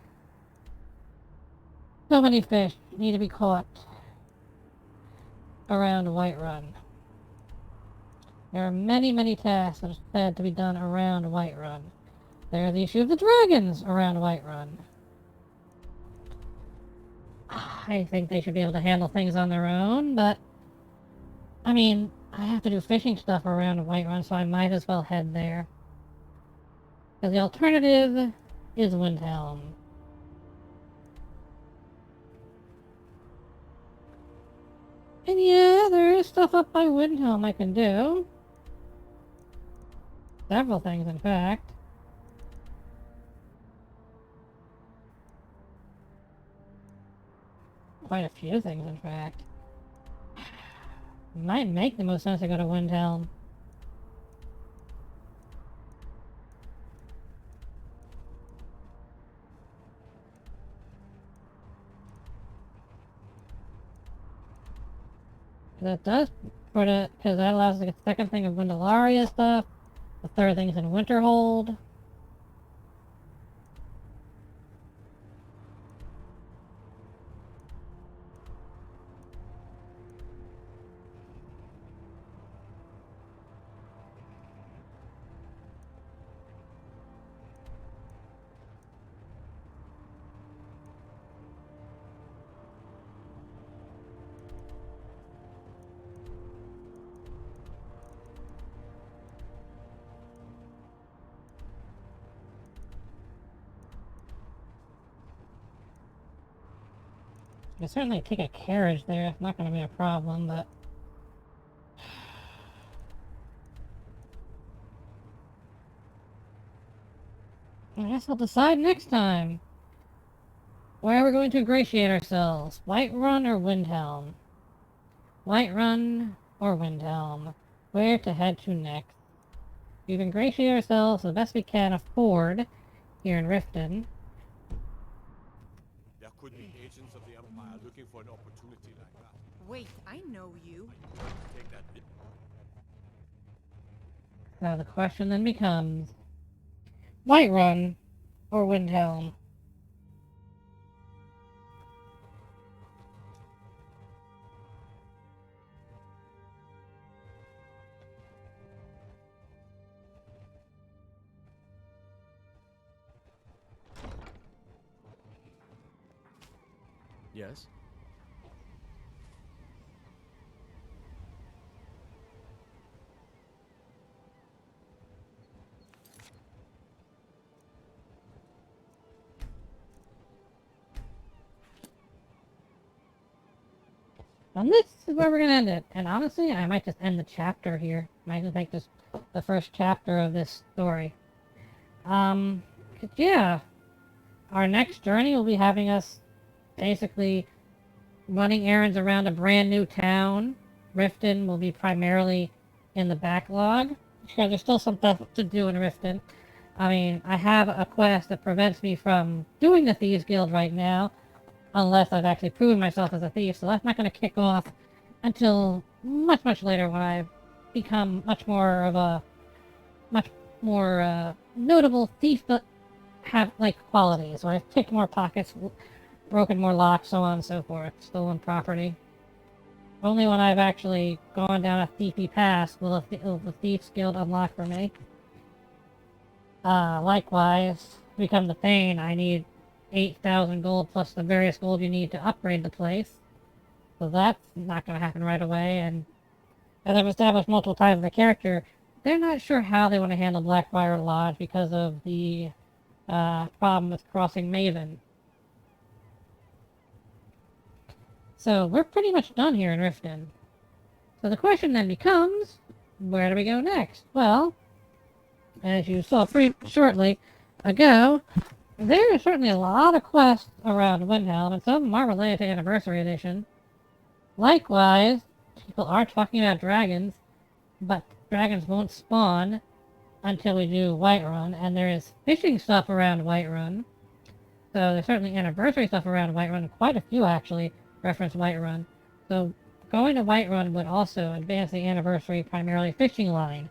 so many fish need to be caught around Whiterun. There are many, many tasks that are said to be done around Whiterun. There's the issue of the dragons around Whiterun. I think they should be able to handle things on their own, but I mean, I have to do fishing stuff around Whiterun, so I might as well head there. Because the alternative is Windhelm. And yeah, there is stuff up by Windhelm I can do. Several things, in fact. Quite a few things, in fact. Might make the most sense to go to Windhelm. That does put it, because that allows us to get the second thing of Windelaria stuff, the third thing's in Winterhold. You can certainly take a carriage there, it's not going to be a problem, but... I guess I'll decide next time. Where are we going to ingratiate ourselves? Whiterun or Windhelm? Whiterun or Windhelm? Where to head to next? We've ingratiated ourselves the best we can afford here in Riften. There could be agents of the Empire looking for an opportunity like that. Wait, I know you. Take that bit. Now the question then becomes... Whiterun or Windhelm? Yes? And this is where we're gonna end it. And honestly, I might just end the chapter here. Might just make this the first chapter of this story. 'Cause yeah, our next journey will be having us basically running errands around a brand new town. Riften will be primarily in the backlog. Sure, there's still some stuff to do in Riften. I mean, I have a quest that prevents me from doing the Thieves Guild right now, unless I've actually proven myself as a thief, so that's not going to kick off until much, much later when I've become much more notable thief, but have, like, qualities. So I've picked more pockets, broken more locks, so on and so forth, stolen property. Only when I've actually gone down a thiefy path will the Thieves Guild unlock for me. Likewise, to become the Thane, I need 8,000 gold plus the various gold you need to upgrade the place. So that's not going to happen right away, and as I've established multiple times in the character, they're not sure how they want to handle Blackfire Lodge because of the problem with crossing Maven. So we're pretty much done here in Riften. So the question then becomes, where do we go next? Well, as you saw pretty shortly ago, there is certainly a lot of quests around Windhelm, and some of them are related to Anniversary Edition. Likewise, people are talking about dragons, but dragons won't spawn until we do Whiterun, and there is fishing stuff around Whiterun. So there's certainly Anniversary stuff around Whiterun, quite a few actually reference Whiterun. So going to Whiterun would also advance the Anniversary primarily fishing line.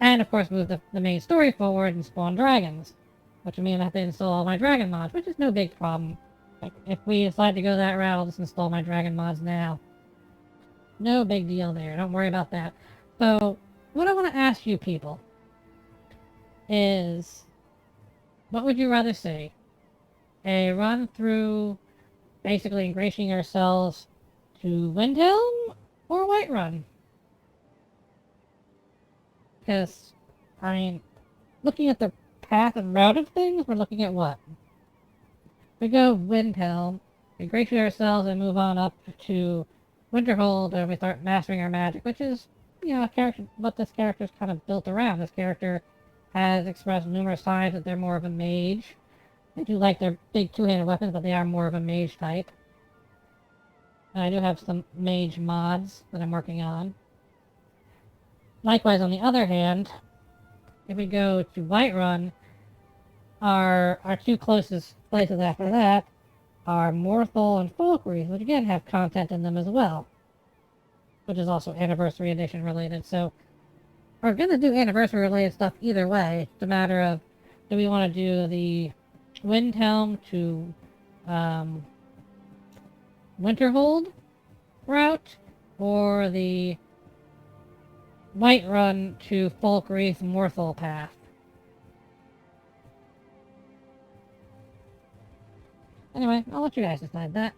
And of course move the main story forward and spawn dragons. Which would mean I have to install all my dragon mods, which is no big problem. Like, if we decide to go that route, I'll just install my dragon mods now. No big deal there, don't worry about that. So, what I want to ask you people is, what would you rather see? A run through basically ingratiating ourselves to Windhelm or Whiterun? Because, I mean, looking at the path and route of things, we're looking at what? We go Windhelm, we ingratiate ourselves and move on up to Winterhold, and we start mastering our magic, which is, you know, what this character is kind of built around. This character has expressed numerous times that they're more of a mage. They do like their big two-handed weapons, but they are more of a mage type. And I do have some mage mods that I'm working on. Likewise, on the other hand, if we go to Whiterun, our two closest places after that are Morthal and Falkreath, which again have content in them as well. Which is also Anniversary Edition related, so we're gonna do Anniversary related stuff either way. It's a matter of, do we want to do the Windhelm to Winterhold route, or the Whiterun to Falkreath Morthal path? Anyway, I'll let you guys decide that.